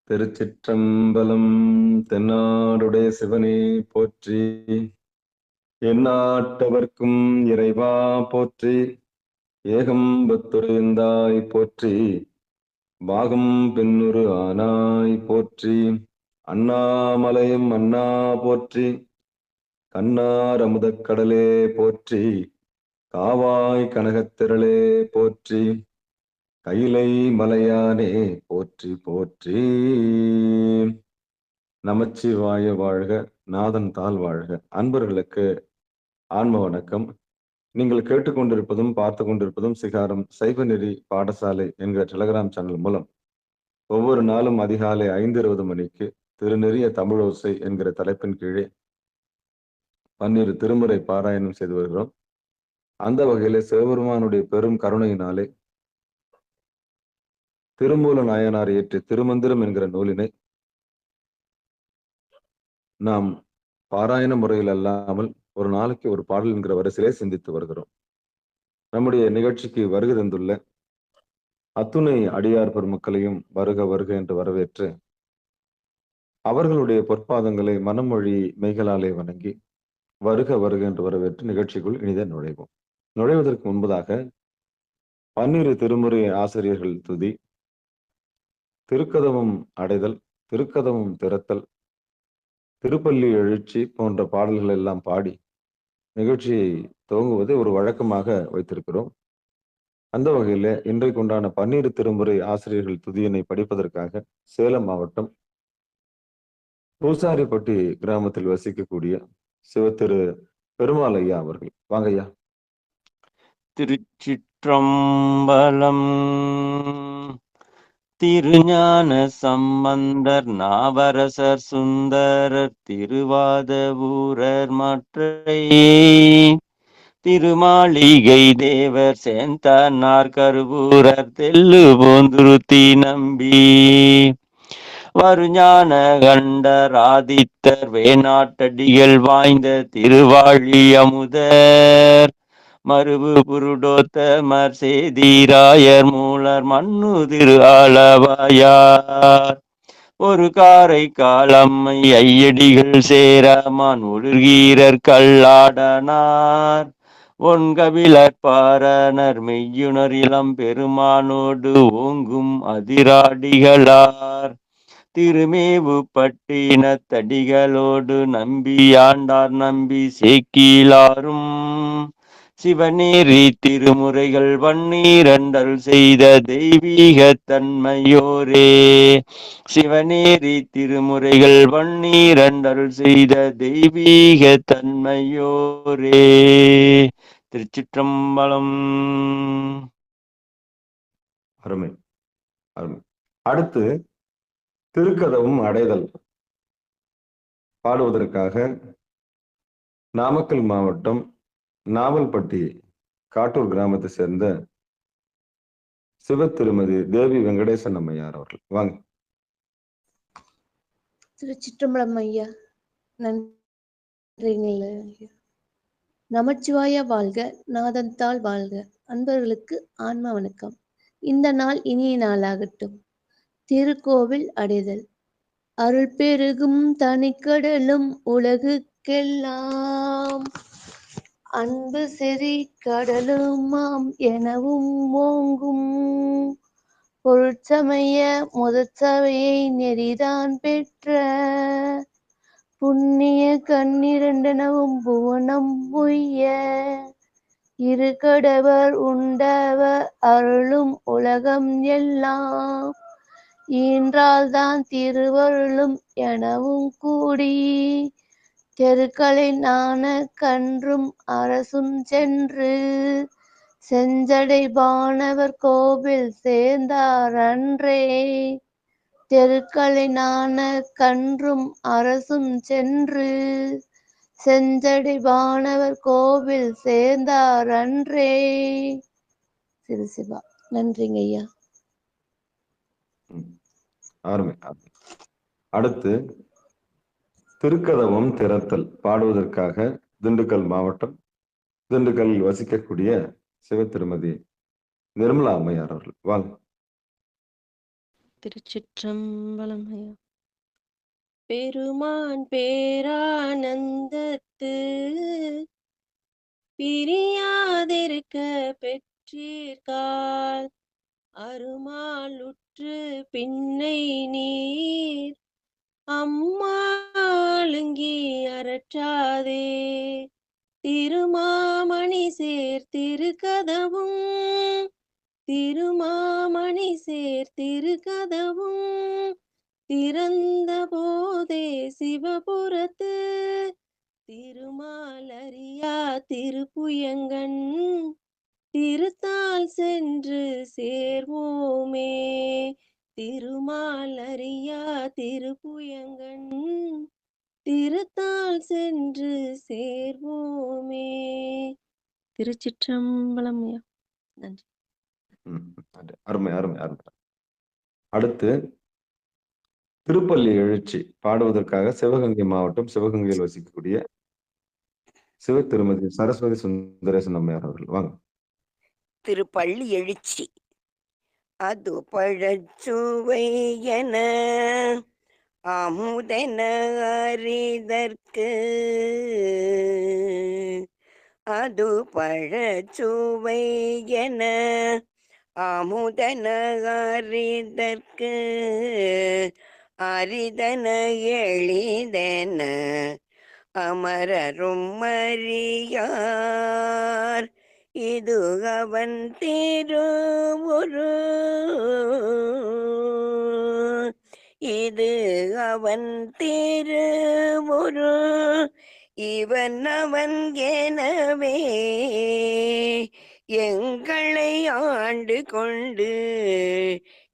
திருச்சிற்றம்பலம். தென்னாடுடைய சிவனே போற்றி, எந்நாட்டவர்க்கும் இறைவா போற்றி, ஏகம்பத்துரைந்தாய் போற்றி, பாகம் பெண்ணுரு ஆனாய் போற்றி, அண்ணாமலையும் அண்ணா போற்றி, கண்ணார் அமுதக் கடலே போற்றி, காவாய் கனகத்திரளே போற்றி, கைலை மலையானே போற்றி போற்றி. நமச்சிவாய வாழ்க, நாதன் தாள் வாழ்க. அன்பர்களுக்கு ஆன்ம வணக்கம். நீங்கள் கேட்டுக்கொண்டிருப்பதும் பார்த்து கொண்டிருப்பதும் சிகாரம் சைவநெறி பாடசாலை என்கிற டெலகிராம் சேனல் மூலம் ஒவ்வொரு நாளும் அதிகாலை 5:20 மணிக்கு திருநெறிய தமிழோசை என்கிற தலைப்பின் கீழே 12 திருமுறை பாராயணம் செய்து வருகிறோம். அந்த வகையிலே சிவபெருமானுடைய பெரும் கருணையினாலே திருமூல நாயனார் இயற்றிய திருமந்திரம் என்கிற நூலினை நாம் பாராயண முறையில் அல்லாமல் ஒரு நாளைக்கு ஒரு பாடல் என்கிற வரிசையிலே சிந்தித்து வருகிறோம். நம்முடைய நிகழ்ச்சிக்கு வருகை தந்துள்ள அத்துணை அடியார் பெருமக்களையும் வருக வருக என்று வரவேற்று அவர்களுடைய பொற்பாதங்களை மனமொழி மெய்களாலே வணங்கி வருக வருக என்று வரவேற்று நிகழ்ச்சிக்குள் இனித நுழைவோம். நுழைவதற்கு முன்பதாக 12 திருமுறை ஆசிரியர்கள் துதி, திருக்கதவம் அடைதல், திருக்கதவம் திறத்தல், திருப்பள்ளி எழுச்சி போன்ற பாடல்கள் எல்லாம் பாடி நிகழ்ச்சியை துவங்குவதை ஒரு வழக்கமாக வைத்திருக்கிறோம். அந்த வகையில இன்றைக்கு உண்டான 12 திருமுறை ஆசிரியர்கள் துதியினை படிப்பதற்காக சேலம் மாவட்டம் பூசாரிப்பட்டி கிராமத்தில் வசிக்கக்கூடிய சிவத்திரு பெருமாள் ஐயா அவர்கள். வாங்க ஐயா. திருச்சிற்றம்பலம். திருஞான சம்பந்தர் நாவரசர் சுந்தரர் திருவாத ஊரர் மற்றையே திருமாளிகை தேவர் சேந்தானார் கருவூரர் தெல்லு போந்துருத்தி நம்பி வருஞான கண்டர் ஆதித்தர் வேணாட்டடிகள் வாய்ந்த திருவாழி அமுதர் மருவு புருடோத்தமர் சேதீராயர் மூலர் மண்ணு திரு ஆளவாயார் ஒரு காரை காலம்மை ஐயடிகள் சேரமான் ஒழுகீரர் கல்லாடனார் ஒன்கபிலர் பாரனர் மெய்யுணர் இளம் பெருமானோடு ஓங்கும் அதிராடிகளார் திருமேவு பட்டினத்தடிகளோடு நம்பி ஆண்டார் நம்பி சேக்கிலாரும் சிவநேரி திருமுறைகள் 12 செய்த தெய்வீக தன்மையோரே. சிவநேரி திருமுறைகள் 12 செய்த தெய்வீக தன்மையோரே. திருச்சிற்றம்பலம். அருமை அருமை. அடுத்து திருக்கதவும் அடைதல் பாடுவதற்காக நாமக்கல் மாவட்டம் நாவல்பட்டி காட்டூர் கிராமத்தை சேர்ந்த சிவ திருமதி தேவி வெங்கடேசன் அம்மையார் அவர்கள். வாங்க. திருச்சிற்றம்பலம் ஐயா. நன்றிங்கள ஐயா. நமச்சிவாய வாழ்க, நாதந்தாள் வாழ்க. அன்பர்களுக்கு ஆன்ம வணக்கம். இந்த நாள் இனிய நாளாகட்டும். திருக்கோவில் அடைதல். அருள் பெருகும் தனிக்கடலும் உலகுக்கெல்லாம் அன்பு செறி கடலுமாம் எனவும் ஓங்கும் பொருட்சமய முதற்சபையை நெறிதான் பெற்ற புண்ணிய கண்ணிரண்டனவும் புவனம் உய்ய இரு கடவர் உண்டவ அருளும் உலகம் எல்லாம் ஈன்றால்தான் திருவருளும் எனவும் கூடி தெருக்களை நாண கன்றும் அரசும் சென்று செஞ்சடை பாணவர் கோவில் சேர்ந்தார் அன்றே. தெருக்களை நாண கன்றும் அரசும் சென்று செஞ்சடை பாணவர் கோவில் சேர்ந்தார் அன்றே. சிவசிவா. நன்றிங்க ஐயா. அருமை. அடுத்து திருக்கதவம் திறத்தல் பாடுவதற்காக திண்டுக்கல் மாவட்டம் திண்டுக்கல்லில் வசிக்கக்கூடிய சிவ திருமதி நிர்மலா அம்மையார் அவர்கள். வாங்க. திருச்சிற்றம்பலம் ஐயா. பெருமான் பேரானந்தத்து பிரியாதிருக்க பெற்றீர்கால் அருமாலுற்று பின்னை நீர் அம்மாளுங்கி அரற்றாதே திருமாமணி சேர்த்திருக்கதவும் திருமாமணி சேர்த்திருக்கதவும் திறந்த போதே சிவபுரத்து திருமாலரியா திருப்புயங்கன் திருத்தால் சென்று சேர்வோமே திருமாலரியா திருப்புயங்கன் திருத்தால் சென்று சேர்வோமே. திருச்சிற்றம்பலம் ஐயா. நன்றி. அருமை அருமை அருமை. அடுத்து திருப்பள்ளி எழுச்சி பாடுவதற்காக சிவகங்கை மாவட்டம் சிவகங்கையில் வசிக்கக்கூடிய சிவ திருமதி சரஸ்வதி சுந்தரேசன் அம்மையார் அவர்கள் வாங்க. திருப்பள்ளி எழுச்சி. அது பழச்சுவை என அமுதென அறிதற்கு அது பழச்சுவை என அமுதன அறிதற்கு அரிதன எளிதென அமரரும் அறியார் இது அவன் திருவுரு இது அவன் திருவுரு இவன் அவன் எனவே எங்களை ஆண்டு கொண்டு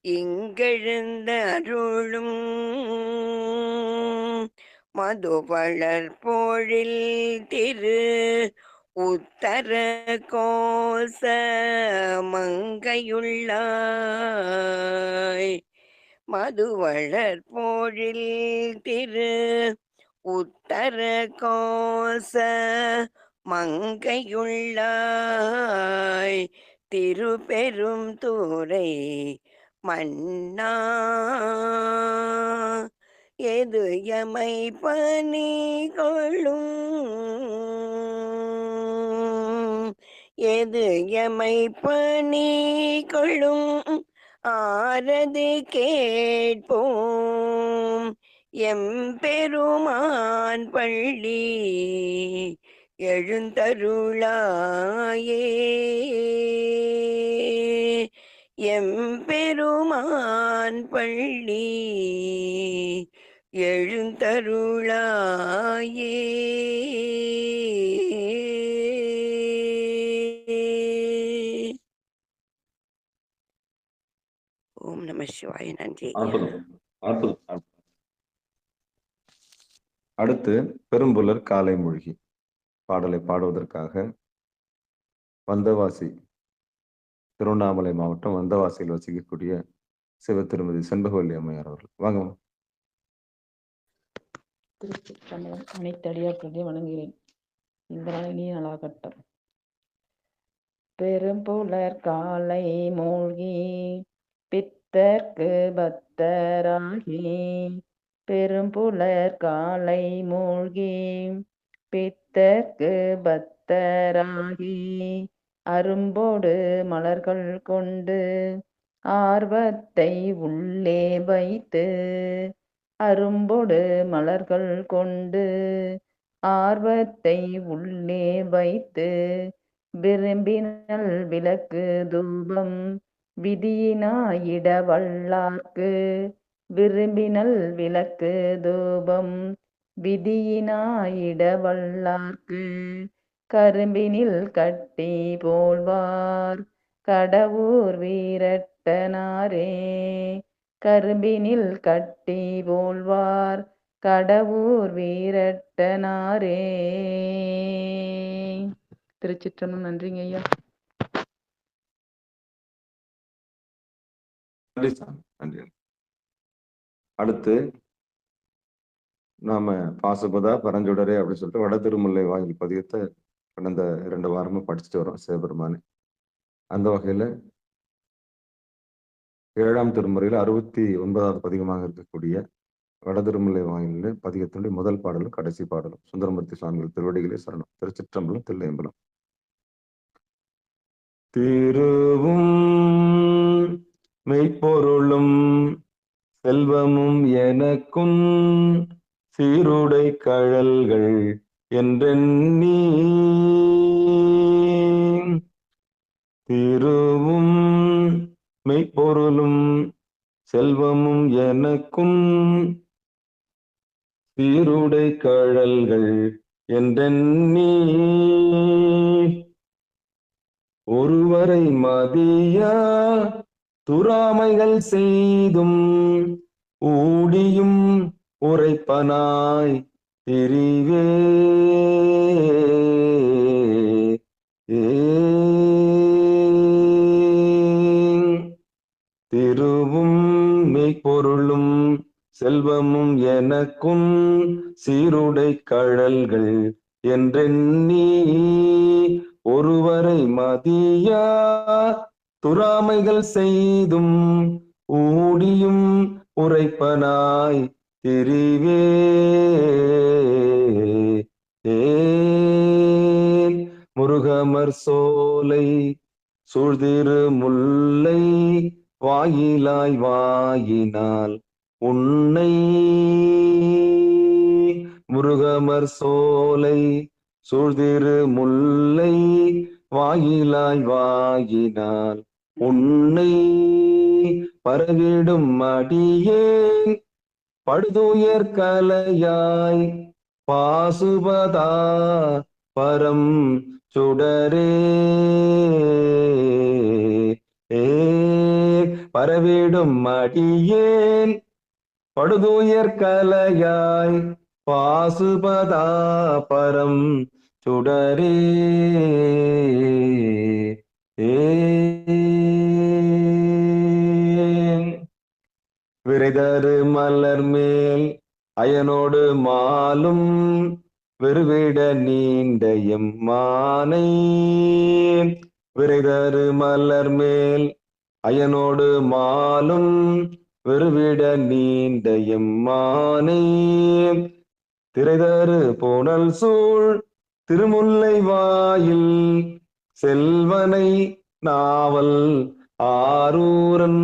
இங்கெழுந்த அருளும் மதுவளர் பொழில் திரு உத்தர கோச மங்கையுள்ளாய் மதுவளர் பொழில் திரு உத்தர கோச மங்கையுள்ளாய் திருப்பெரும் தூரை மன்னா எது எமை பணி கொள்ளும் எது எமை பணி கொள்ளும் ஆரது கேட்போம் எம்பெருமான் பள்ளி எழுந்தருளாயே எம்பெருமான் பள்ளி எழுந்தருளாயே. ஓம் நம சிவாய. நன்றி. அடுத்து பெரும்புலர் காலை மூழ்கி பாடலை பாடுவதற்காக வந்தவாசி திருவண்ணாமலை மாவட்டம் வந்தவாசியில் வசிக்கக்கூடிய சிவ திருமதி செண்பகவல்லி அம்மையார் அவர்கள் வாங்க. திருச்சிற்றம்பலம். அனைத்தடியார்களையும் வணங்குகிறேன். இந்த நாள் இனிய நலாகட்டம். பெரும்புலர் காலை மூழ்கி பித்தர்க்கு பத்தராகி பெரும்புலர் காலை மூழ்கி பித்தர்க்கு பத்தராகி அரும்போடு மலர்கள் கொண்டு ஆர்வத்தை உள்ளே வைத்து அரும்போடு மலர்கள் கொண்டு ஆர்வத்தை உள்ளே வைத்து விரும்பினல் விளக்கு தூபம் விதியினாயிட வல்லார்க்கு விரும்பினல் விளக்கு தூபம் விதியினாயிட வல்லார்க்கு கரும்பினில் கட்டி போல்வார் கடவுர் வீரட்டனாரே கரும்பினில் கட்டி போல்வார் கடவுர் வீரட்டனாரே. திருச்சிற்றம்பலம். நன்றிங்க ஐயா. நன்றி. அடுத்து நாம பாசுபதா பரஞ்சுடரே அப்படின்னு சொல்லிட்டு வட திருமுல்லை வாயில் பதியத்தை கடந்த 2 வாரமும் படிச்சுட்டு வரோம் சிவபெருமானே. அந்த வகையில 7ஆம் திருமுறையில் 69வது பதிகமாக இருக்கக்கூடிய வடதிருமலை வாயிலில் பதிகத்தினுடைய முதல் பாடலும் கடைசி பாடலும். சுந்தரமூர்த்தி சுவாமிகள் திருவடிகளே சரணம். திருச்சிற்றம்பலம், தில்லையம்பலம். திருவும் மெய்ப்பொருளும் செல்வமும் எனக்கும் சீருடை கழல்கள் என்றெண்ணி திருவும் மெய்ப்பொருளும் செல்வமும் எனக்கும் சீருடை கழல்கள் என்றெண்ணி ஒருவரை மதியா துறாமைகள் செய்தும் ஊடியும் உரைப்பனாய் திரிவே திருவும் மெய்ப்பொருளும் செல்வமும் எனக்கும் சீருடை கழல்கள் என்றெண்ணி ஒருவரை மதியா துறாமைகள் செய்தும் ஊடியும் உரைப்பனாய் திரிவே முருகமர் சோலை சூழ்திரு முல்லை வாயிலாய் வாயினால் உன்னை முருகமர் சோலை சூழ்திரு முல்லை வாயிலாய் வாயினால் உன்னை பரவிடும் அடியேன் படுதுயர் கலையாய் பாசுபதா பரம் சுடரே பரவிடும் அடியேன் படுதுயர் கலையாய் பாசுபதா பரம் சுடரே விரைதரு மலர் மேல் அயனோடு மாலும் வெறுவிட நீண்ட எம்மானை விரைதரு மலர் மேல் அயனோடு மாலும் வெறுவிட நீண்ட எம்மானை திரைதரு போனல் சூழ் திருமுல்லை வாயில் செல்வனை நாவல் ஆரூரன்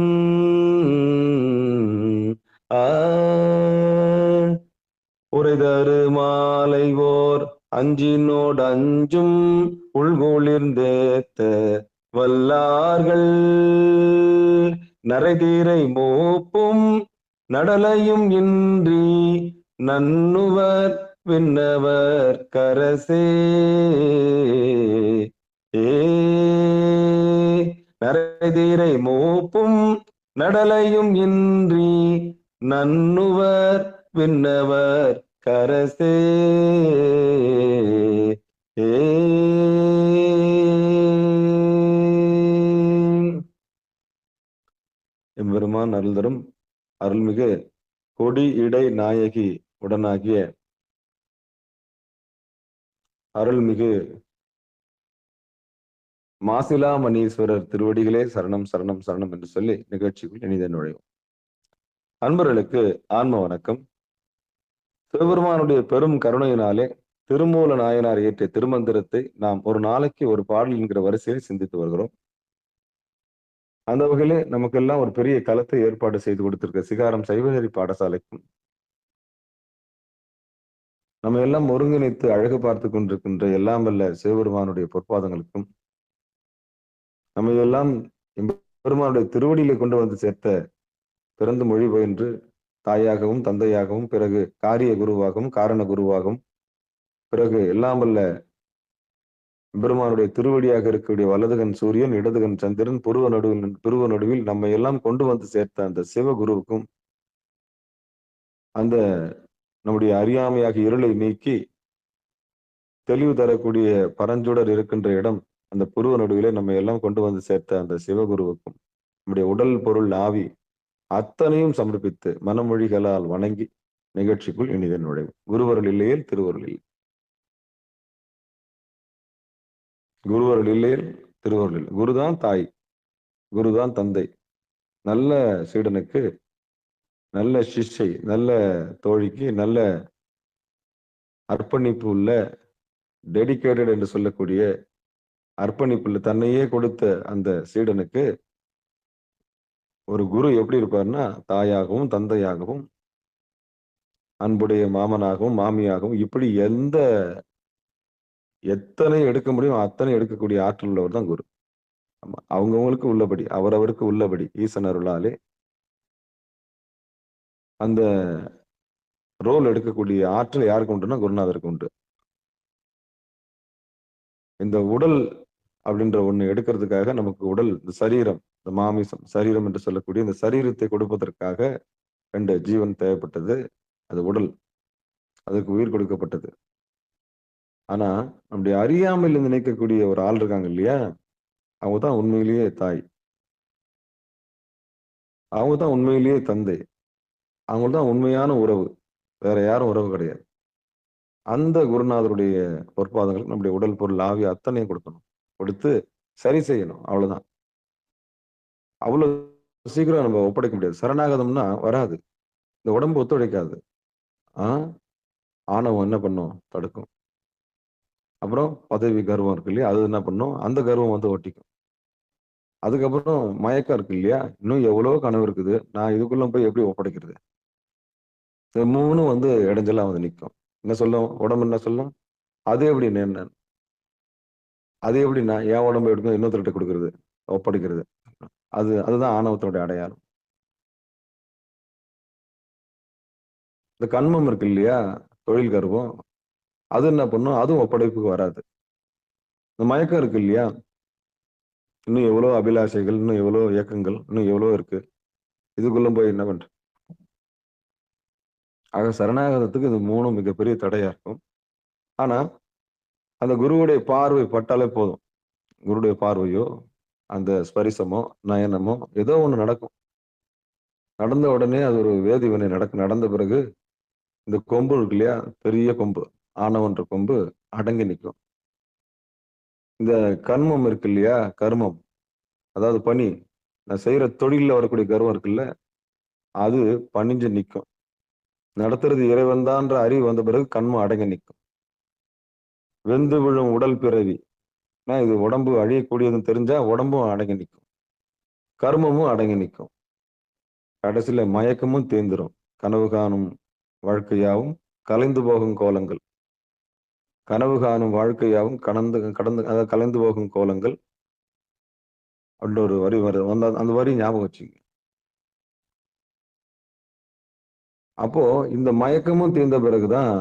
உரைதரு மாலை ஓர் அஞ்சினோடு அஞ்சும் உள்குளிர்ந்தேத்த வல்லார்கள் நரைதீரை மோப்பும் நடலையும் இன்றி நன்னுவர் விண்ணவர் கரசே நரைதீரை மோப்பும் நடலையும் இன்றி நன்னுவர் விண்ணவர் கரசே எம்பெருமான் அருள் தரும் அருள்மிகு கொடி இடை நாயகி உடனாகிய அருள்மிகு மாசிலாமணீஸ்வரர் திருவடிகளே சரணம் சரணம் சரணம் என்று சொல்லி நிகழ்ச்சிக்குள் இனித நுழைவோம். அன்பர்களுக்கு ஆன்ம வணக்கம். சிவபெருமானுடைய பெரும் கருணையினாலே திருமூல நாயனார் இயற்றிய திருமந்திரத்தை நாம் ஒரு நாளைக்கு ஒரு பாடல் என்கிற வரிசையில் சிந்தித்து வருகிறோம். அந்த வகையிலே நமக்கெல்லாம் ஒரு பெரிய களத்தை ஏற்பாடு செய்து கொடுத்திருக்க சிகாரம் சைவநெறி பாடசாலைக்கும் நம்ம எல்லாம் ஒருங்கிணைத்து அழகு பார்த்து கொண்டிருக்கின்ற எல்லாம் வல்ல சிவபெருமானுடைய பொற்பாதங்களுக்கும் நம்ம எல்லாம் பெருமானுடைய திருவடியிலே கொண்டு வந்து சேர்த்த பிறந்து மொழி பயின்று தாயாகவும் தந்தையாகவும் பிறகு காரிய குருவாகவும் காரண குருவாகவும் பிறகு எல்லாம் வல்ல பெருமானுடைய திருவடியாக இருக்கக்கூடிய வலதுகன் சூரியன் இடதுகன் சந்திரன் புருவ நடுவில் நம்ம எல்லாம் கொண்டு வந்து சேர்த்த அந்த சிவகுருவுக்கும் அந்த நம்முடைய அறியாமையாக இருளை நீக்கி தெளிவு தரக்கூடிய பரஞ்சுடர் இருக்கின்ற இடம் அந்த புருவ நடுவிலே நம்ம எல்லாம் கொண்டு வந்து சேர்த்த அந்த சிவகுருவுக்கும் நம்முடைய உடல் பொருள் ஆவி அத்தனையும் சமர்ப்பித்து மனமொழிகளால் வணங்கி நிகழ்ச்சிக்குள் இனித நுழைவு. குருவருள் இல்லையேல் திருவருள் இல்லை, குருவருள் இல்லையேல் திருவருள் இல்லை. குருதான் தாய், குருதான் தந்தை, நல்ல சீடனுக்கு, நல்ல சிஷ்யை, நல்ல தோழிக்கு, நல்ல அர்ப்பணிப்பு உள்ள டெடிகேட்டட் என்று சொல்லக்கூடிய அர்ப்பணிப்புள்ள தன்னையே கொடுத்த அந்த சீடனுக்கு ஒரு குரு எப்படி இருப்பார்னா, தாயாகவும், தந்தையாகவும், அன்புடைய மாமனாகவும், மாமியாகவும் இப்படி எத்தனை எடுக்க முடியும் அத்தனை எடுக்கக்கூடிய ஆற்றல் உள்ளவர் தான் குரு. ஆமா. அவங்கவங்களுக்கு உள்ளபடி, அவரவருக்கு உள்ளபடி ஈசன் அருளாலே அந்த ரோல் எடுக்கக்கூடிய ஆற்றல் யாருக்கு உண்டுன்னா குருநாதருக்கு உண்டு. இந்த உடல் அப்படின்ற ஒண்ணு எடுக்கிறதுக்காக நமக்கு உடல், இந்த சரீரம், இந்த மாமிசம், சரீரம் என்று சொல்லக்கூடிய இந்த சரீரத்தை கொடுப்பதற்காக 2 ஜீவன் தேவைப்பட்டது. அது உடல். அதுக்கு உயிர் கொடுக்கப்பட்டது. ஆனா, அப்படி அறியாமையில் நினைக்கக்கூடிய ஒரு ஆள் இருக்காங்க இல்லையா? அவங்க தான் உண்மையிலேயே தாய். அவங்க தான் உண்மையிலேயே தந்தை. அவங்க தான் உண்மையான உறவு. வேற யாரும் உறவு கிடையாது. அந்த குருநாதருடைய பொற்பாதங்களுக்கு நம்முடைய உடல், பொருள், ஆவி அத்தனையும் கொடுக்கணும். கொடுத்து சரி செய்யணும். அவ்வளவுதான். அவ்வளவு சீக்கிரம் நம்ம ஒப்படைக்க முடியாது. சரணாகதம்னா வராது. இந்த உடம்பு ஒத்துழைக்காது. ஆ ஆணவம் என்ன பண்ணும்? தடுக்கும். அப்புறம் பதவி, கர்வம் இருக்கு இல்லையா? அது என்ன பண்ணும்? அந்த கர்வம் வந்து ஒட்டிக்கும். அதுக்கப்புறம் மயக்கம் இருக்கு இல்லையா? இன்னும் எவ்வளவோ கனவு இருக்குது. நான் இதுக்குள்ள போய் எப்படி ஒப்படைக்கிறது? இந்த 3ம் வந்து இடைஞ்சலா வந்து நிக்கும். என்ன சொல்லும்? உடம்பு என்ன சொல்லும்? அது எப்படி நான் அது எப்படி நான் என் உடம்பு எடுக்கும் இன்னொருத்தர்கிட்ட கொடுக்கறது, ஒப்படைக்கிறது. அதுதான் ஆணவத்தோட அடையாளம். இந்த கண்மம் இருக்கு இல்லையா? தொழில் கர்வம். அது என்ன பண்ணும்? அதுவும் ஒப்படைப்புக்கு வராது. இந்த மயக்கம் இருக்கு இல்லையா? இன்னும் எவ்வளோ அபிலாஷைகள், இன்னும் எவ்வளோ இயக்கங்கள், இன்னும் எவ்வளோ இருக்கு. இதுக்குள்ள போய் என்ன பண்ற? ஆக சரணாகதத்துக்கு இது 3ம் மிகப்பெரிய தடையா இருக்கும். ஆனா, அந்த குருவுடைய பார்வை பட்டாலே போதும். குருவுடைய பார்வையோ, அந்த ஸ்பரிசமோ, நயனமோ ஏதோ ஒண்ணு நடக்கும். நடந்த உடனே அது ஒரு வேதி வினை நடந்த பிறகு இந்த கொம்பு இருக்கு இல்லையா? பெரிய கொம்பு, ஆணவன்ற கொம்பு அடங்கி நிற்கும். இந்த கர்மம் இருக்கு இல்லையா? கர்மம், அதாவது பணி, நான் செய்யற தொழில்ல வரக்கூடிய கர்வம் இருக்குல்ல, அது பணிஞ்சு நிற்கும். நடத்துறது இறைவன் தான்ற அறிவு வந்த பிறகு கண்மம் அடங்கி நிற்கும். வெந்து விழும் உடல் பிறவி, இது உடம்பு அழியக்கூடியதுன்னு தெரிஞ்சா உடம்பும் அடங்கி நிற்கும். கர்மமும் அடங்கி நிற்கும். கடைசியில மயக்கமும் தேர்ந்துரும். கனவு காணும் வாழ்க்கையாவும் கலைந்து போகும் கோலங்கள். கனவு காணும் வாழ்க்கையாவும் அதாவது கலைந்து போகும் கோலங்கள் அப்படின்ற ஒரு வரி வருது. அந்த வரி ஞாபகம் வச்சுங்க. அப்போ இந்த மயக்கமும் தீர்ந்த பிறகுதான்,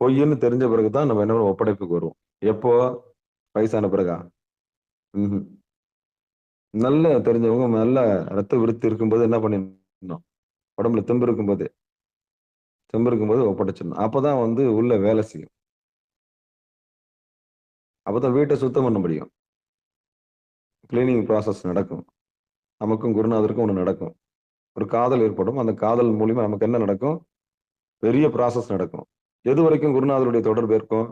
பொய்ன்னு தெரிஞ்ச பிறகுதான் நம்ம என்ன ஒப்படைப்புக்கு வருவோம். எப்போ? வயசான பிறகா? நல்ல தெரிஞ்சவங்க, நல்ல ரத்த விருத்தி இருக்கும்போது என்ன பண்ணிடணும்? உடம்புல தெம்பு இருக்கும்போது ஒப்படைச்சிடணும். அப்பதான் வந்து உள்ள வேலை செய்யும். அப்பதான் வீட்டை சுத்தம் பண்ண முடியும். கிளீனிங் ப்ராசஸ் நடக்கும். நமக்கும் குருநாதருக்கும் ஒண்ணு நடக்கும். ஒரு காதல் ஏற்படும். அந்த காதல் மூலியமா நமக்கு என்ன நடக்கும்? பெரிய ப்ராசஸ் நடக்கும். எது வரைக்கும் குருநாதருடைய தொடர்பு இருக்கும்?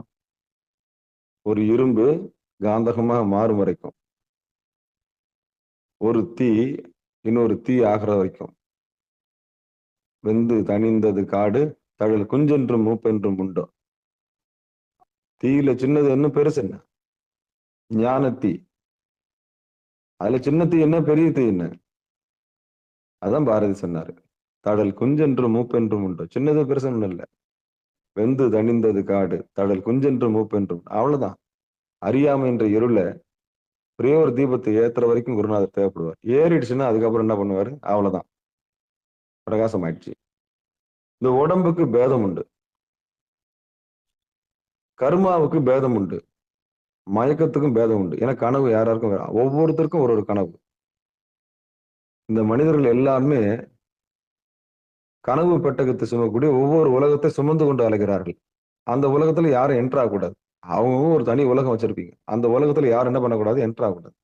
ஒரு இரும்பு காந்தகமா மாறும் வரைக்கும். ஒரு தீ இன்னொரு தீ ஆகிற வரைக்கும். வெந்து தணிந்தது காடு, தழல் குஞ்சென்றும் மூப்பென்றும் உண்டோ. தீயில சின்னது என்ன, பெருசு என்ன? ஞான தீ. அதுல சின்ன தீ என்ன, பெரிய தீ என்ன? அதான் பாரதி சொன்னாரு. தடல் குஞ்சென்றும் மூப்பென்றும் உண்டோ. சின்னது பெருசு ஒண்ணும் இல்ல. வெந்து தணிந்தது காடு, தடல் குஞ்சென்றும் மூப்பென்றும். அவ்வளவுதான். அறியாமை என்ற இருள ஒரே ஒரு தீபத்தை ஏத்துற வரைக்கும் குருநாதர் தேவைப்படுவார். ஏறிடுச்சுன்னா அதுக்கப்புறம் என்ன பண்ணுவாரு? அவ்வளவுதான், பிரகாசம் ஆயிடுச்சு. இந்த உடம்புக்கு பேதம் உண்டு, கர்மாவுக்கு பேதம் உண்டு, மயக்கத்துக்கும் பேதம் உண்டு. ஏன்னா கனவு யாருக்கும் ஒவ்வொருத்தருக்கும் ஒரு கனவு. இந்த மனிதர்கள் எல்லாருமே கனவு பெட்டகத்தை சுமக்கூடிய ஒவ்வொரு உலகத்தை சுமந்து கொண்டு அலைகிறார்கள். அந்த உலகத்துல யாரும் என்டர் ஆகக்கூடாது. அவங்க ஒரு தனி உலகம் வச்சிருப்பீங்க. அந்த உலகத்துல யாரும் என்ன பண்ணக்கூடாது? என்டர் ஆகக்கூடாது.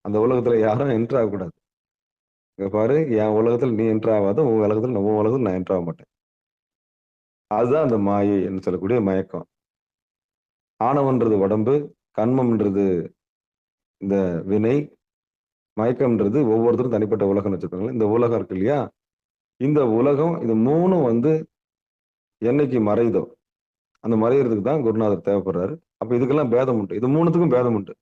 அந்த உலகத்துல யாரும் என்டர் ஆகக்கூடாது. இங்க பாரு, என் உலகத்துல நீ என்டர் ஆகாத, உன் உலகத்துல நான் என்டர் ஆக மாட்டேன். அதுதான் அந்த மாயை என்று சொல்லக்கூடிய மயக்கம். ஆணவன்றது உடம்பு, கண்மம்ன்றது இந்த வினை, மயக்கம்ன்றது ஒவ்வொருத்தரும் தனிப்பட்ட உலகம் வச்சிருக்காங்க. இந்த உலகம் இருக்கு இல்லையா, இந்த உலகம் இது மூணும் வந்து என்னைக்கு மறையுதோ அந்த மறையறதுக்கு தான் குருநாதர் தேவைப்படுறாரு. அப்ப இதுக்கெல்லாம் பேதம் உண்டு. இது மூணுத்துக்கும் பேதம் உண்டு.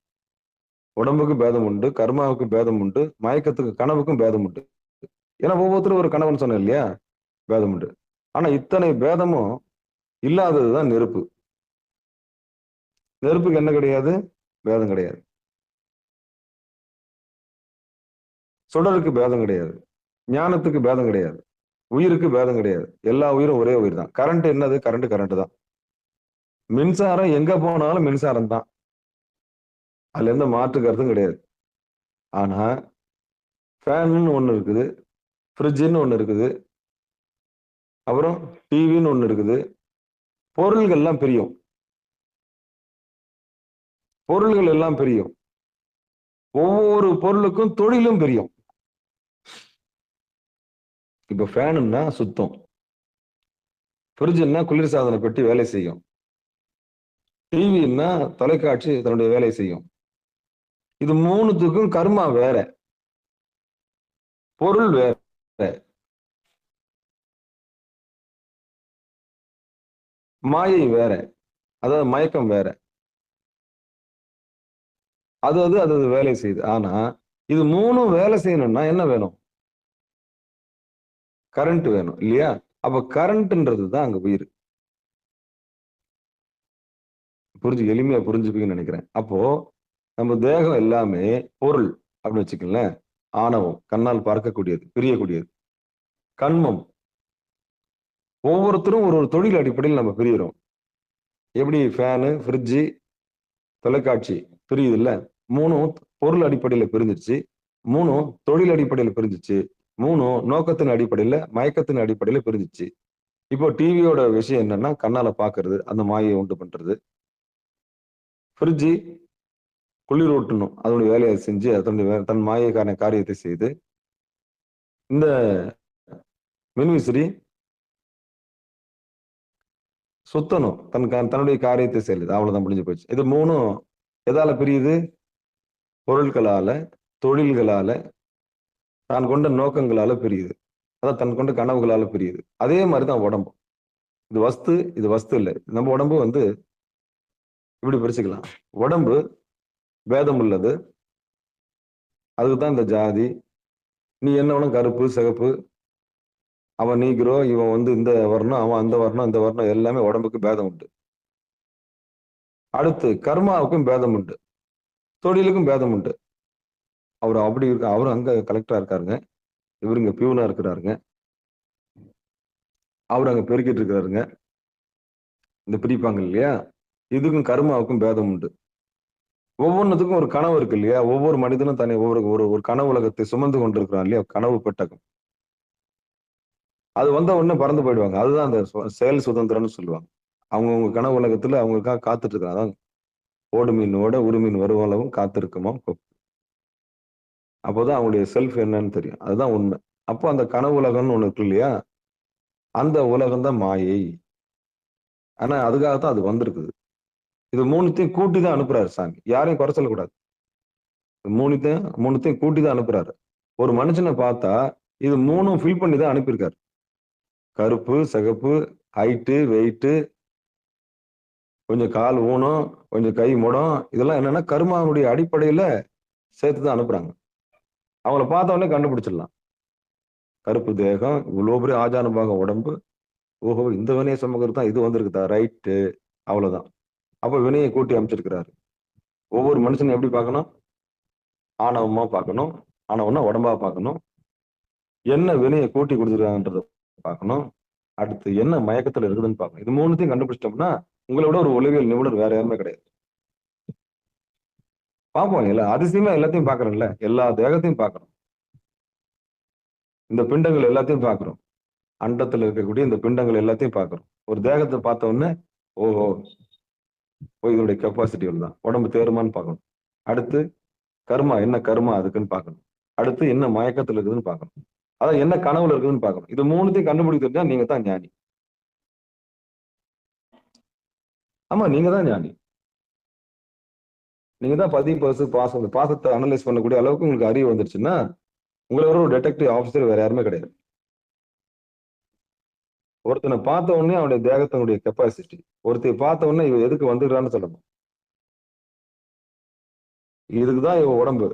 உடம்புக்கும் பேதம் உண்டு, கர்மாவுக்கும் பேதம் உண்டு, மயக்கத்துக்கு கனவுக்கும் பேதம் உண்டு. ஏன்னா ஒவ்வொருத்தரும் ஒரு கணவன் சொன்னேன் இல்லையா, பேதம் உண்டு. ஆனா இத்தனை பேதமும் இல்லாததுதான் நெருப்பு. நெருப்புக்கு என்ன கிடையாது? பேதம் கிடையாது. சுடருக்கு பேதம் கிடையாது. ஞானத்துக்கு பேதம் கிடையாது. உயிருக்கு பேதம் கிடையாது. எல்லா உயிரும் ஒரே உயிர் தான். கரண்ட் என்னது? கரண்ட் தான். மின்சாரம் எங்க போனாலும் மின்சாரம் தான். அதுல எந்த மாற்று கருத்தும் கிடையாது. ஆனா ஃபேன்னு ஒண்ணு இருக்குது, ஃப்ரிட்ஜுன்னு ஒண்ணு இருக்குது, அப்புறம் டிவின்னு ஒண்ணு இருக்குது. பொருள்கள் எல்லாம் பிரியும். பொருள்கள் எல்லாம் பிரியும். ஒவ்வொரு பொருளுக்கும் தொழிலும் பிரியும். இப்ப ஃபேனுன்னா சுத்தம், ஃப்ரிட்ஜுன்னா குளிர்சாதன பெட்டி வேலை செய்யும், டிவின்னா தொலைக்காட்சி தன்னுடைய வேலை செய்யும். இது மூணுத்துக்கும் கர்மா வேற, பொருள் வேற, மாயை வேற, அதாவது மயக்கம் வேற. அது வேலை செய்யுது. ஆனா இது மூணும் வேலை செய்யணும்னா என்ன வேணும்? கரண்ட் வேணும் இல்லையா? அப்ப கரண்ட்ன்றது தான் அங்க உயிர். எளிமையா புரிஞ்சுப்பீங்கன்னு நினைக்கிறேன். அப்போ நம்ம தேகம் எல்லாமே பொருள் அப்படின்னு வச்சுக்கங்களேன். ஆணவம் கண்ணால் பார்க்கக்கூடியது, பிரியக்கூடியது. கண்மம் ஒவ்வொருத்தரும் ஒரு தொழில் அடிப்படையில் நம்ம பிரிகிறோம். எப்படி ஃபேனு, ஃப்ரிட்ஜு, தொலைக்காட்சி பிரியுது இல்ல, மூணும் பொருள் அடிப்படையில பிரிஞ்சிருச்சு, மூணும் தொழில் அடிப்படையில பிரிஞ்சிச்சு, மூணும் நோக்கத்தின் அடிப்படையில மயக்கத்தின் அடிப்படையில பிரிஞ்சிச்சு. இப்போ டிவியோட விஷயம் என்னன்னா கண்ணால பாக்குறது, அந்த மாயை உண்டு பண்றது. ஃப்ரிட்ஜு குளிர் ஊட்டணும், அதனுடைய வேலையை செஞ்சு அதனுடைய தன் மாயைக்கான காரியத்தை செய்து. இந்த மின்விசிறி சுத்தணும், தன்னுடைய காரியத்தை செய்யுது. அவ்வளவுதான், முடிஞ்சு போச்சு. இது மூணும் எதால பிரியுது? பொருட்களால, தொழில்களால, தான் கொண்ட நோக்கங்களால பிரியுது. அதான் தன் கொண்ட கனவுகளால பிரியுது. அதே மாதிரிதான் உடம்பு. இது வஸ்து இல்லை. நம்ம உடம்பு வந்து இப்படி பிரிச்சுக்கலாம். உடம்பு பேதம் உள்ளது. அதுக்குதான் இந்த ஜாதி, நீ என்ன வேணும், கருப்பு சிகப்பு, அவன் நீக்கிறோ, இவன் வந்து இந்த வர்ணம், அவன் அந்த வர்ணம், இந்த வர்ணம், எல்லாமே உடம்புக்கு பேதம் உண்டு. அடுத்து கர்மாவுக்கும் பேதம் உண்டு, தொழிலுக்கும் பேதம் உண்டு. அவர் அப்படி இருக்க, அவரும் அங்க கலெக்டரா இருக்காருங்க, இவரு இங்க பியூனா இருக்கிறாருங்க, அவர் அங்க பெருக்கிட்டு இருக்கிறாருங்க. இந்த பிரிப்பாங்க இல்லையா? இதுக்கும் கர்மாவுக்கும் பேதம் உண்டு. ஒவ்வொன்றுத்துக்கும் ஒரு கனவு இருக்கு இல்லையா? ஒவ்வொரு மனிதனும் தனி ஒரு கனவு உலகத்தை சுமந்து கொண்டிருக்கிறான் இல்லையா? கனவு பெட்டகம். அது வந்த உடனே பறந்து போயிடுவாங்க. அதுதான் அந்த செயல் சுதந்திரம்னு சொல்லுவாங்க. அவங்கவுங்க கனவு உலகத்துல அவங்களுக்காக காத்துட்டு இருக்காங்க. அதான் ஓடு மீனோட உருமீன் வருவளவும் காத்திருக்குமா. அப்போதான் அவங்களுடைய செல்ஃப் என்னன்னு தெரியும். அதுதான் உண்மை. அப்போ அந்த கனவு உலகம்னு ஒண்ணு இருக்கு இல்லையா? அந்த உலகம் தான் மாயை. ஆனா அதுக்காகத்தான் அது வந்திருக்குது. இது மூணுத்தையும் கூட்டி தான் அனுப்புறாரு சாமி. யாரையும் குறை சொல்லக்கூடாது. மூணுத்தையும் கூட்டி தான் அனுப்புறாரு. ஒரு மனுஷனை பார்த்தா இது மூணும் ஃபில் பண்ணி தான் அனுப்பியிருக்காரு. கருப்பு சிகப்பு, ஹைட்டு வெயிட்டு, கொஞ்சம் கால் ஊனம், கொஞ்சம் கை முடம், இதெல்லாம் என்னன்னா கர்மாவுடைய அடிப்படையில சேர்த்துதான் அனுப்புறாங்க. அவங்கள பார்த்த உடனே கண்டுபிடிச்சிடலாம். கருப்பு தேகம், இவ்வளோ பெரிய ஆஜானுபாக உடம்பு, ஓஹோ இந்த வினையை சுமக்கிறது தான் இது வந்திருக்குதா, ரைட்டு, அவ்வளவுதான். அப்ப வினையை கூட்டி அமைச்சிருக்கிறாரு. ஒவ்வொரு மனுஷனும் எப்படி பார்க்கணும்? ஆணவமா பார்க்கணும். ஆணவம்னா உடம்பா பார்க்கணும். என்ன வினையை கூட்டி கொடுத்துருக்காங்கன்றத பார்க்கணும். அடுத்து என்ன மயக்கத்துல இருக்குதுன்னு பார்க்கணும். இது மூணுத்தையும் கண்டுபிடிச்சிட்டோம்னா உங்களை விட ஒரு உளவியல் நிபுணர் வேற யாருமே கிடையாது. பார்ப்போம், இல்ல அதிசயமா எல்லாத்தையும் பார்க்கறோம்ல, எல்லா தேகத்தையும் பார்க்கறோம், இந்த பிண்டங்கள் எல்லாத்தையும் பார்க்கிறோம், அண்டத்துல இருக்கக்கூடிய இந்த பிண்டங்கள் எல்லாத்தையும் பார்க்கிறோம். ஒரு தேகத்தை பார்த்த உடனே ஓஹோ இதனுடைய கெப்பாசிட்டி தான், உடம்பு தேருமான்னு பார்க்கணும். அடுத்து கர்மா, என்ன கர்மா அதுக்குன்னு பார்க்கணும். அடுத்து என்ன மயக்கத்துல இருக்குதுன்னு பார்க்கணும். அதான் என்ன கனவுல இருக்குதுன்னு பார்க்கணும். இது மூணுத்தையும் கண்டுபிடிக்கிறதா நீங்க தான் ஞானி. ஆமா, நீங்க தான் ஞானி. நீங்க தான் பாசத்தை அனலைஸ் பண்ணக்கூடிய அளவுக்கு உங்களுக்கு அறிவு வந்துருச்சுன்னா உங்களை ஒரு டிடெக்டிவ் ஆஃபீஸர் வேற யாருமே கிடையாது. ஒருத்தனை பார்த்த உடனே அவனுடைய தேகத்தினுடைய கெப்பாசிட்டி, ஒருத்தைய பார்த்த உடனே இவன் எதுக்கு வந்துக்கிறான்னு சொல்லணும். இதுக்குதான் இவன் உடம்பு,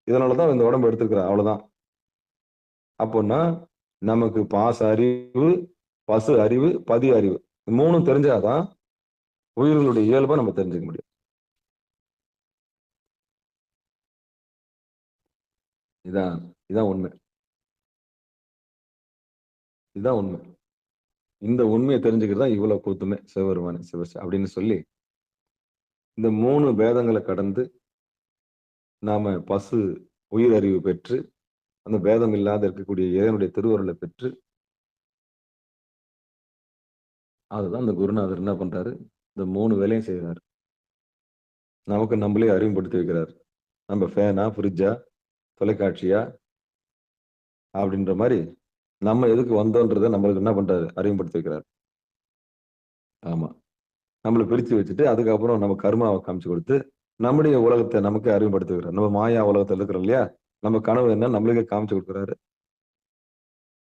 இதனாலதான் இந்த உடம்பு எடுத்துக்கிறான், அவ்வளவுதான். அப்போன்னா நமக்கு பாச அறிவு, பசு அறிவு, பதி அறிவு, மூணும் தெரிஞ்சாதான் உயிர்களுடைய இயல்பை நம்ம தெரிஞ்சுக்க முடியும். இதான் உண்மை. இதுதான் உண்மை. இந்த உண்மையை தெரிஞ்சுக்கிறது தான் இவ்வளவு கூத்துமே சிவபெருமானே சிவசி அப்படின்னு சொல்லி இந்த 3 பேதங்களை கடந்து நாம பசு உயிர் அறிவு பெற்று அந்த பேதம் இல்லாத இருக்கக்கூடிய இறைவனுடைய திருவருளை பெற்று அதுதான் இந்த குருநாதர் என்ன பண்றாரு, இந்த 3 வேலையும் செய்யறாரு. நமக்கு நம்மளே அறிமுகப்படுத்தி வைக்கிறாரு. நம்ம ஃபேனா, ஃப்ரிட்ஜா, தொலைக்காட்சியா அப்படின்ற மாதிரி நம்ம எதுக்கு வந்தோன்றதை நம்மளுக்கு என்ன பண்றாரு, அறிமுகப்படுத்தி வைக்கிறாரு. ஆமா, நம்மளை பிரித்து வச்சுட்டு அதுக்கப்புறம் நம்ம கர்மாவை காமிச்சு கொடுத்து நம்முடைய உலகத்தை நமக்கு அறிமுகப்படுத்தி வைக்கிறார். நம்ம மாயா உலகத்தில் இருக்கிறோம் இல்லையா, நம்ம கனவு என்ன நம்மளுக்கே காமிச்சு கொடுக்குறாரு.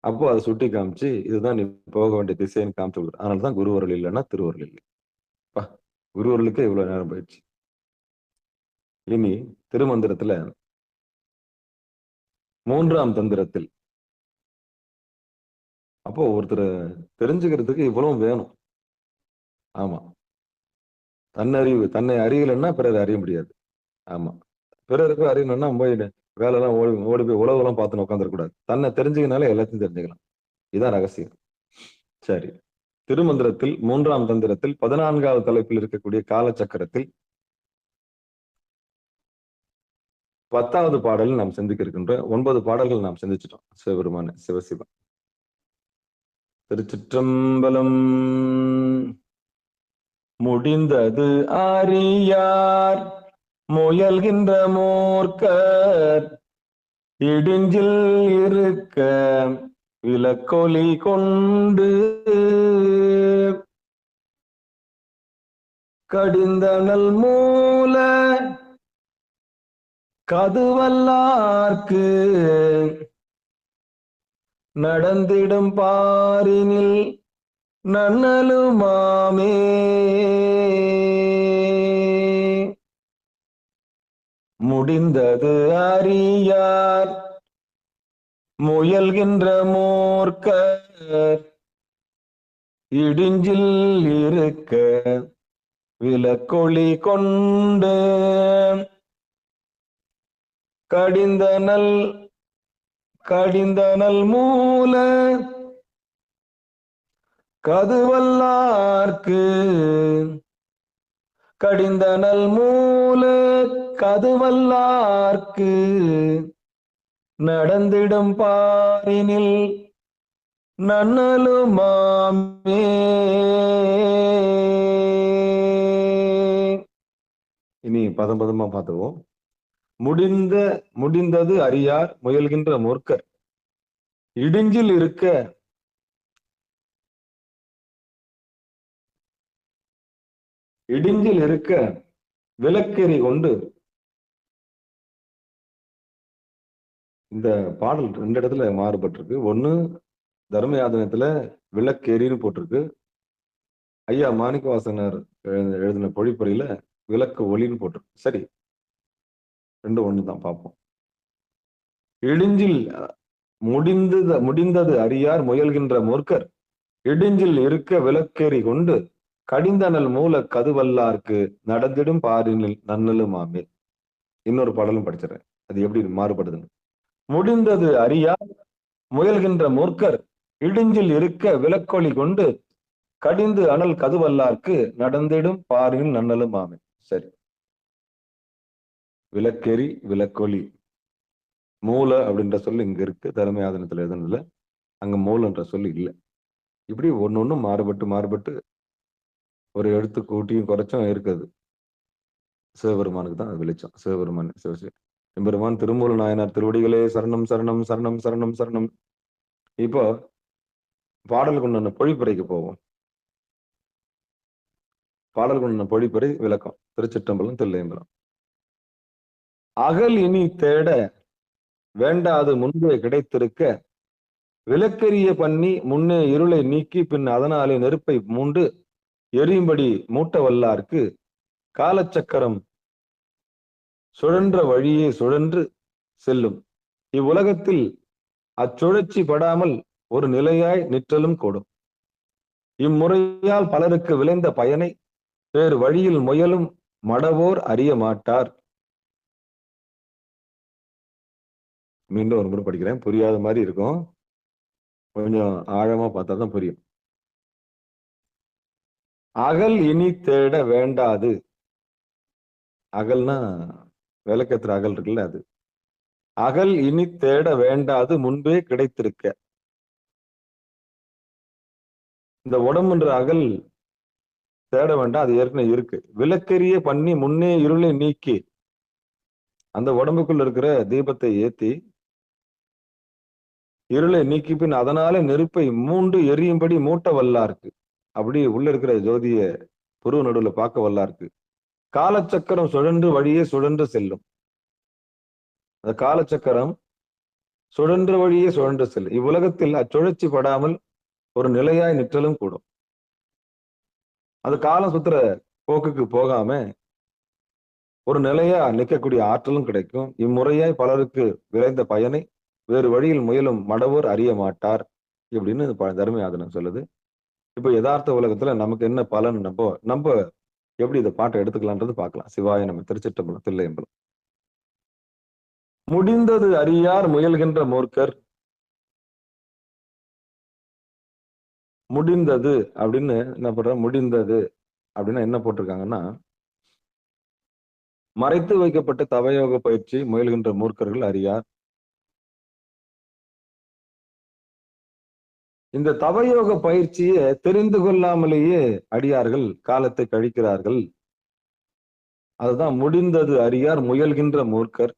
அப்போ அதை சுட்டி காமிச்சு இதுதான் நீ போக வேண்டிய திசைன்னு காமிச்சு கொடுக்குறாரு. அதனாலதான் குருவருள் இல்லைன்னா திருவருள் இல்லை. குருவருளுக்கு இவ்வளவு நேரம் போயிடுச்சு. இனி திருமந்திரத்துல 3ஆம் தந்திரத்தில் அப்போ ஒருத்தரை தெரிஞ்சுக்கிறதுக்கு இவ்வளவு வேணும். ஆமா, தன்னறிவு, தன்னை அறியலைன்னா பிறரை அறிய முடியாது. ஆமா, பிறருக்கு அறியணும்னா போய் வேலைலாம் ஓடி போய் உலகெல்லாம் பார்த்துன்னு உட்காந்துடக்கூடாது. தன்னை தெரிஞ்சுக்கினாலே எல்லாத்தையும் தெரிஞ்சுக்கலாம். இதான் ரகசியம். சரி, திருமந்திரத்தில் 3ஆம் தந்திரத்தில் 14வது தலைப்பில் இருக்கக்கூடிய காலச்சக்கரத்தில் 10வது பாடல் நாம் சிந்திக்க இருக்கின்ற 9 பாடல்கள் நாம் சிந்திச்சிட்டோம். சிவபெருமான சிவசிவன். திருச்சிற்றம்பலம். முடிந்தது அறியார் முயல்கின்ற மூர்க்கர் இடிஞ்சில் இருக்க விளக்கொலி கொண்டு கடிந்தனல் மூல கதுவல்லார்க்கு நடந்திடும் பாரினில் நன்னலுமாமே. முடிந்தது அறியார் முயல்கின்ற மூர்க்கர் இடிஞ்சில் இருக்க விளக்கொளி கொண்டு கடிந்தனல் மூல கதுவல்லார்க்கு கடிந்தனல் மூல கதுவல்லார்க்கு நடந்திடும் பாரினில் நன்னலுமாமே. இனி பதமா பார்த்துவோம். முடிந்தது அறியார் முயல்கின்ற மூர்க்கர் இடிஞ்சில் இருக்க விளக்கெறி கொண்டு. இந்த பாடல் 2 இடத்துல மாறுபட்டிருக்கு. ஒண்ணு தர்மயாதனத்துல விளக்கெறின்னு போட்டிருக்கு. ஐயா மாணிக்கவாசகர் எழுதின பொழிப்புரையில விளக்கு ஒளின்னு போட்டிருக்கு. சரி, 2 ஒண்ணுதான், பார்ப்போம். இடிஞ்சில் முடிந்தது அறியார் முயல்கின்ற மூர்க்கர் இடிஞ்சில் இருக்க விளக்கெறி கொண்டு கடிந்தனல் மூல கதுவல்லார்க்கு நடந்திடும் பாரினில் நன்னலுமாமே. இன்னொரு பாடலும் படிச்சிடறேன், அது எப்படி மாறுபடுதுன்னு. முடிந்தது அறியார் முயல்கின்ற மூர்க்கர் இடிஞ்சில் இருக்க விளக்கொளி கொண்டு கடிந்து அனல் கதுவல்லார்க்கு நடந்திடும் பாரினில் நன்னலுமாமே. சரி, விளக்கெறி விளக்கொளி மூல அப்படின்ற சொல்லு இங்க இருக்கு, தர்மயாதனத்துல எதுன்னு, அங்க மூலன்ற சொல்லு இல்லை. இப்படி ஒண்ணு மாறுபட்டு ஒரு எழுத்து கூட்டியும் குறைச்சும் இருக்குது. சிவபெருமானுக்கு தான் அது வெளிச்சம். சிவபெருமான் எம்பெருமான் திருமூல நாயனார் திருவடிகளே சரணம் சரணம் சரணம் சரணம் சரணம். இப்போ பாடல் கொண்ட பொழிப்புரைக்கு போவோம். பாடல் கொண்ட பொழிப்புரை விளக்கம் திருச்சிற்றம்பலம் தில்லையம்பலம். அகல் இனி தேட வேண்டாது முன்பே கிடைத்திருக்க விளக்கெரிய பண்ணி முன்னே இருளை நீக்கி பின் அதனாலே நெருப்பை மூண்டு எரியும்படி மூட்ட வல்லார்க்கு காலச்சக்கரம் சுழன்ற வழியே சுழன்று செல்லும். இவ்வுலகத்தில் அச்சுழற்சி படாமல் ஒரு நிலையாய் நிற்றலும் கூடும். இம்முறையால் பலருக்கு விளைந்த பயனை வேறு வழியில் முயலும் மடவோர் அறிய மாட்டார். மீண்டும் ஒரு முறை படிக்கிறேன், புரியாத மாதிரி இருக்கும், கொஞ்சம் ஆழமா பார்த்தா தான் புரியும். அகல் இனி தேட வேண்டாது. அகல்னா விளக்கேத்துற அகல் இருக்குல்ல, அது. அகல் இனி தேட வேண்டாது முன்பே கிடைத்திருக்க. இந்த உடம்புன்ற அகல் தேட வேண்டாம், அது ஏற்கனவே இருக்கு. விளக்கெரிய பண்ணி முன்னே இருளை நீக்கி அந்த உடம்புக்குள்ள இருக்கிற தீபத்தை ஏத்தி இருளை நீக்கி பின் அதனால நெருப்பை மூண்டு எரியும்படி மூட்ட வல்லாருக்கு. அப்படி உள்ள இருக்கிற ஜோதிய புருவ நடுவுல பார்க்க வல்லாருக்கு. காலச்சக்கரம் சுழன்று வழியே சுழன்று செல்லும். அந்த காலச்சக்கரம் சுழன்ற வழியே சுழன்று செல்லும். இவ்வுலகத்தில் அச்சுழற்சி படாமல் ஒரு நிலையாய் நிற்றலும் கூடும். அது காலம் சுத்துற போக்குக்கு போகாம ஒரு நிலையா நிற்கக்கூடிய ஆற்றலும் கிடைக்கும். இம்முறையாய் பலருக்கு விளைந்த பயனை வேறு வழியில் முயலும் மடவோர் அறிய மாட்டார் இப்படின்னு தர்மயாதனம் சொல்லுது. இப்ப யதார்த்த உலகத்துல நமக்கு என்ன பலன், நம்ம எப்படி இந்த பாட்டை எடுத்துக்கலான்றது பார்க்கலாம். சிவாய நம்ம திருச்சிற்றம்பலம் தில்லையம்பலம். முடிந்தது அறியார் முயல்கின்ற மூர்க்கர். முடிந்தது அப்படின்னு என்ன பண்ற, முடிந்தது அப்படின்னா என்ன போட்டிருக்காங்கன்னா, மறைத்து வைக்கப்பட்ட தவயோக பயிற்சி முயல்கின்ற மூர்க்கர்கள் அறியார். இந்த தவயோக பயிற்சியை தெரிந்து கொள்ளாமலேயே அடியார்கள் காலத்தை கழிக்கிறார்கள். அதுதான் முடிந்தது அறியார் முயல்கின்ற மூர்க்கர்.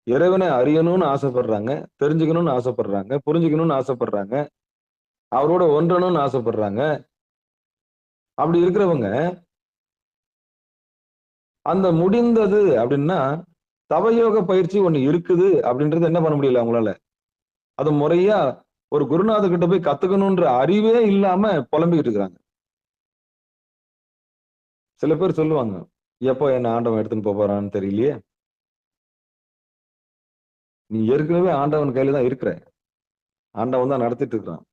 இறைவனை அறியணும்னு ஆசைப்படுறாங்க, தெரிஞ்சுக்கணும்னு ஆசைப்படுறாங்க, புரிஞ்சுக்கணும்னு ஆசைப்படுறாங்க, அவரோட ஒன்றணும்னு ஆசைப்படுறாங்க. அப்படி இருக்கிறவங்க அந்த முடிந்தது அப்படின்னா தவயோக பயிற்சி ஒண்ணு இருக்குது அப்படின்றது என்ன பண்ண முடியல அவங்களால. அது முறையா ஒரு குருநாதர் கிட்ட போய் கத்துக்கணும்ன்ற அறிவே இல்லாம புலம்பிக்கிட்டு இருக்கிறாங்க. சில பேர் சொல்லுவாங்க, எப்போ என்ன ஆண்டவன் எடுத்துன்னு போறான்னு தெரியலையே. நீ ஏற்கனவே ஆண்டவன் கையில தான் இருக்கிற, ஆண்டவன் தான் நடத்திட்டு இருக்கிறான்,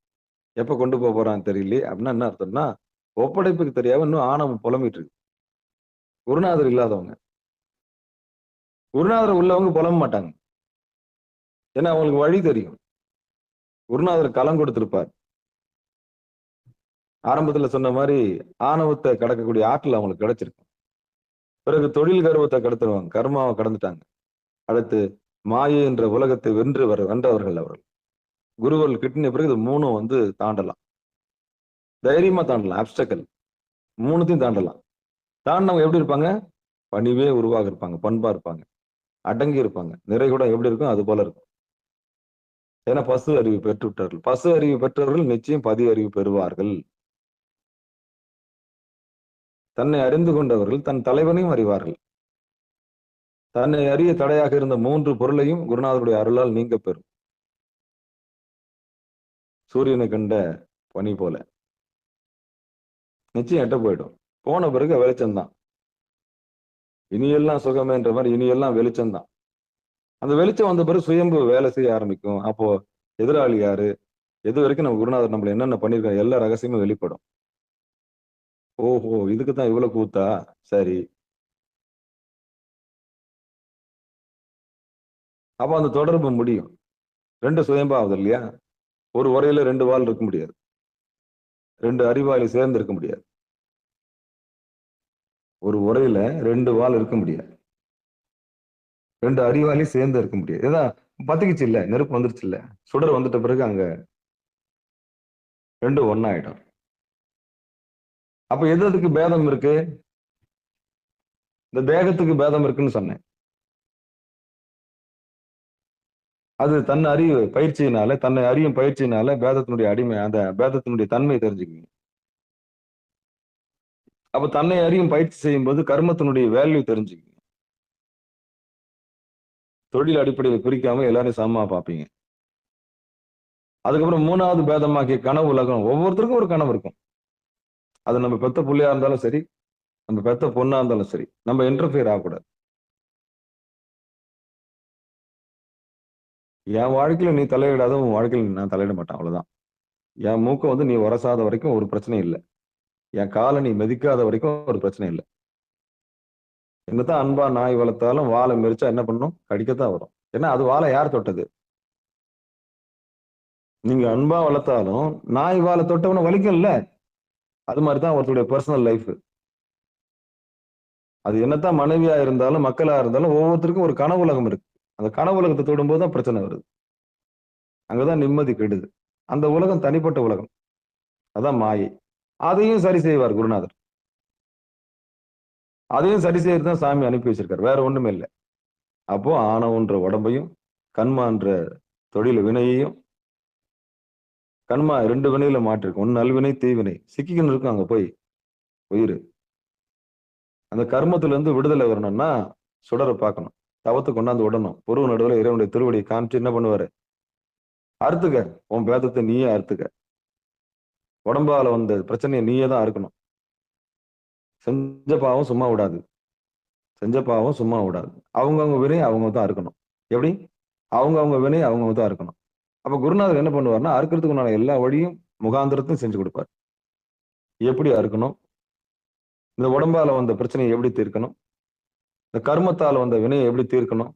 எப்ப கொண்டு போறான்னு தெரியலையே அப்படின்னா என்ன அர்த்தம்னா, ஒப்படைப்புக்கு தெரியாம இன்னும் ஆணவம் புலம்பிட்டு இருக்கு. குருநாதர் இல்லாதவங்க, குருநாதர் உள்ளவங்க புலம்ப மாட்டாங்க. ஏன்னா அவங்களுக்கு வழி தெரியும். குருநாதர் களம் கொடுத்திருப்பார். ஆரம்பத்துல சொன்ன மாதிரி ஆணவத்தை கடக்கக்கூடிய ஆற்றல் அவங்களுக்கு கிடைச்சிருக்கு. பிறகு தொழில் கர்வத்தை கடத்துவாங்க, கர்மாவை கடந்துட்டாங்க. அடுத்து மாயை என்ற உலகத்தை வென்றவர்கள் அவர்கள். குருவர்கள் கிட்டின பிறகு இது மூணும் தாண்டலாம், தைரியமா தாண்டலாம். அப்டக்கல் மூணுத்தையும் தாண்டலாம். தாண்டவங்க எப்படி இருப்பாங்க, பணிவே உருவாக இருப்பாங்க, பண்பா இருப்பாங்க, அடங்கி இருப்பாங்க. நிறை கூட எப்படி இருக்கும் அது போல இருக்கும். ஏன்னா பசு அறிவு பெற்று விட்டார்கள். பசு அறிவு பெற்றவர்கள் நிச்சயம் பதி அறிவு பெறுவார்கள். தன்னை அறிந்து கொண்டவர்கள் தன் தலைவனையும் அறிவார்கள். தன்னை அறிய தடையாக இருந்த 3 பொருளையும் குருநாதருடைய அருளால் நீங்க பெறும். சூரியனை கண்ட பனி போல நிச்சயம் எட்ட போயிடும். போன பிறகு வெளிச்சம்தான். இனியெல்லாம் சுகமேன்ற மாதிரி இனியெல்லாம் வெளிச்சம்தான். அந்த வெளிச்சம் வந்த பிறகு சுயம்பு வேலை செய்ய ஆரம்பிக்கும். அப்போ எதிராளி யாரு, எது வரைக்கும் நம்ம குருநாதர் நம்மள என்னென்ன பண்ணிருக்காங்க எல்லா ரகசியமும் வெளிப்படும். ஓஹோ, இதுக்குதான் இவ்வளவு கூத்தா, சரி. அப்ப அந்த தொடர்பு முடியும். 2 சுயம்பாவது இல்லையா. ஒரு உரையில 2 வால் இருக்க முடியாது, 2 அறிவாளி சேர்ந்து இருக்க முடியாது. ஒரு உரையில 2 வால் இருக்க முடியாது, 2 அறிவாளி சேர்ந்து இருக்க முடியாது. ஏதான் பத்திக்குச்சு இல்ல, நெருப்பு வந்துருச்சு இல்ல, சுடர் வந்துட்ட பிறகு அங்க 2 ஒன்னாயிடும். அப்ப எதுக்கு பேதம் இருக்கு, இந்த தேகத்துக்கு பேதம் இருக்குன்னு சொன்னேன். அது தன்னை அறிவு பயிற்சியினால, தன்னை அறியும் பயிற்சியினால பேதத்தினுடைய அடிமை, அந்த பேதத்தினுடைய தன்மை தெரிஞ்சுக்குங்க. அப்ப தன்னை அறியும் பயிற்சி செய்யும் போது கர்மத்தினுடைய வேல்யூ தெரிஞ்சுக்குங்க. தொழில் அடிப்படையில் பிரிக்காம எல்லாரையும் சமமா பார்ப்பீங்க. அதுக்கப்புறம் 3வது பேதமாக்கிய கனவு உலகம். ஒவ்வொருத்தருக்கும் ஒரு கனவு இருக்கும். அது நம்ம பெத்த புள்ளையா இருந்தாலும் சரி, நம்ம பெத்த பொண்ணா இருந்தாலும் சரி, நம்ம இன்டர்ஃபியர் ஆகக்கூடாது. என் வாழ்க்கையில நீ தலையிடாத, உன் வாழ்க்கையில நான் தலையிட மாட்டேன், அவ்வளவுதான். என் மூக்க வந்து நீ உரசாத வரைக்கும் ஒரு பிரச்சனையும் இல்ல. என் காலை நீ மிதிக்காத வரைக்கும் ஒரு பிரச்சனை இல்ல. என்னதான் அன்பா நாய் வளர்த்தாலும் வாலை மிதிச்சா என்ன பண்ணும்? கடிக்கத்தான் வரும். ஏன்னா அது வாலை யார் தொட்டது? நீங்க அன்பா வளர்த்தாலும் நாய் வாலை தொட்டவன வலிக்கும்ல. அது மாதிரிதான் ஒருத்தருடைய பர்சனல் லைஃப். அது என்னத்தான் மனைவியா இருந்தாலும் மக்களா இருந்தாலும் ஒவ்வொருத்தருக்கும் ஒரு கனவு உலகம் இருக்கு. அந்த கனவு உலகத்தை தொடும்போது தான் பிரச்சனை வருது. அங்கதான் நிம்மதி கெடுது. அந்த உலகம் தனிப்பட்ட உலகம். அதான் மாயை. அதையும் சரி செய்வார் குருநாதர். அதையும் சரி செய்யறது தான் சாமி அனுப்பி வச்சிருக்காரு. வேற ஒண்ணுமே இல்லை. அப்போ ஆணவன்ற உடம்பையும் கண்மான்ற தொழில் வினையையும் கண்மா 2 வினையில மாற்றிருக்கு. ஒன்னு நல்வினை தீவினை சிக்கிக்கணும் இருக்கும். அங்க போய் உயிர் அந்த கர்மத்துல இருந்து விடுதலை வரணும்னா சுடரை பார்க்கணும். தவத்தை கொண்டாந்து விடணும். பொருவ நடுவில் இறைவனுடைய திருவடியை காமிச்சு என்ன பண்ணுவாரு? அறுத்துக்க. உன் பேதத்தை நீயே அறுத்துக்க. உடம்பால வந்த பிரச்சனையை நீயே தான் அறுக்கணும். செஞ்ச பாவம் சும்மா விடாது. செஞ்ச பாவம் சும்மா விடாது. அவங்கவுங்க வினை அவங்க தான் அறுக்கணும். எப்படி? அவங்கவுங்க வினை அவங்க தான் அறுக்கணும். அப்ப குருநாதர் என்ன பண்ணுவார்னா அறுக்கிறதுக்கு உண்டான எல்லா வழியும் முகாந்திரத்தையும் செஞ்சு கொடுப்பார். எப்படி அறுக்கணும்? இந்த உடம்பால வந்த பிரச்சனையை எப்படி தீர்க்கணும்? இந்த கர்மத்தால் வந்த வினையை எப்படி தீர்க்கணும்?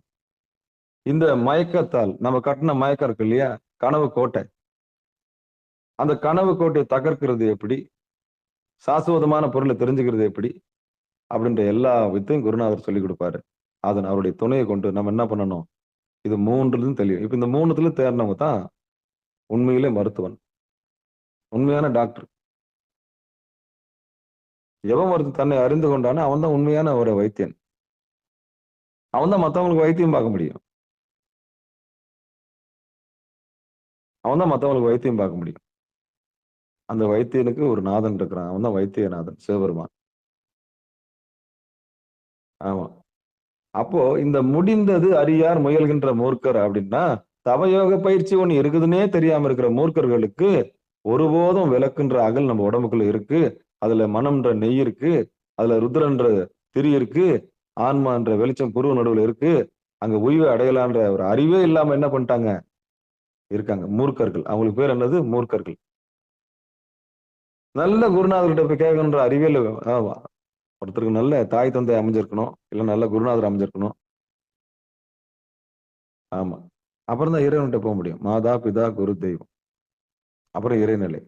இந்த மயக்கத்தால் நம்ம கட்டின மயக்கம் இருக்கு இல்லையா? கனவு கோட்டை. அந்த கனவு கோட்டையை தகர்க்கிறது எப்படி? சாஸ்வதமான பொருளை தெரிஞ்சுக்கிறது எப்படி? அப்படின்ற எல்லா வித்தையும் குருநாதர் சொல்லி கொடுப்பாரு. அதன் அவருடைய துணையை கொண்டு நம்ம என்ன பண்ணணும்? இது 3லும் தெரியும். இப்ப இந்த 3த்துல தேர்னவங்க தான் உண்மையிலே மருத்துவன், உண்மையான டாக்டர். எவன் ஒருத்தன் தன்னை அறிந்து கொண்டானோ அவன் தான் உண்மையான ஒரு வைத்தியன். அவன் தான் மற்றவங்களுக்கு வைத்தியம் பார்க்க முடியும். அவன் தான் மற்றவங்களுக்கு வைத்தியம் பார்க்க முடியும். அந்த வைத்தியனுக்கு ஒரு நாதன் இருக்கிறான். அவன் தான் வைத்தியநாதன், சிவபெருமான். ஆமா. அப்போ இந்த முடிந்தது அறியார் முயல்கின்ற மூர்க்கர் அப்படின்னா தவயோக பயிற்சி ஒண்ணு இருக்குதுன்னே தெரியாம இருக்கிற மூர்க்கர்களுக்கு ஒருபோதும் விளக்குன்ற அகல் நம்ம உடம்புக்குள்ள இருக்கு. அதுல மனம்ன்ற நெய் இருக்கு. அதுல ருத்ரன்ற திரி இருக்கு. ஆன்மான்ற வெளிச்சம் புருவ நடுவுல இருக்கு. அங்க உய்வை அடையலான்ற ஒரு அறிவே இல்லாம என்ன பண்ணிட்டாங்க? இருக்காங்க மூர்க்கர்கள். அவங்களுக்கு பேர் என்னது? மூர்க்கர்கள். நல்ல குருநாதர்கிட்ட போய் கேட்கணுன்ற அறிவியல். ஒருத்தருக்கு நல்ல தாய் தந்தை அமைஞ்சிருக்கணும், இல்ல நல்ல குருநாதர் அமைஞ்சிருக்கணும். ஆமா. அப்புறம் தான் இறைவன்கிட்ட போக முடியும். மாதா பிதா குரு தெய்வம், அப்புறம் இறைநிலை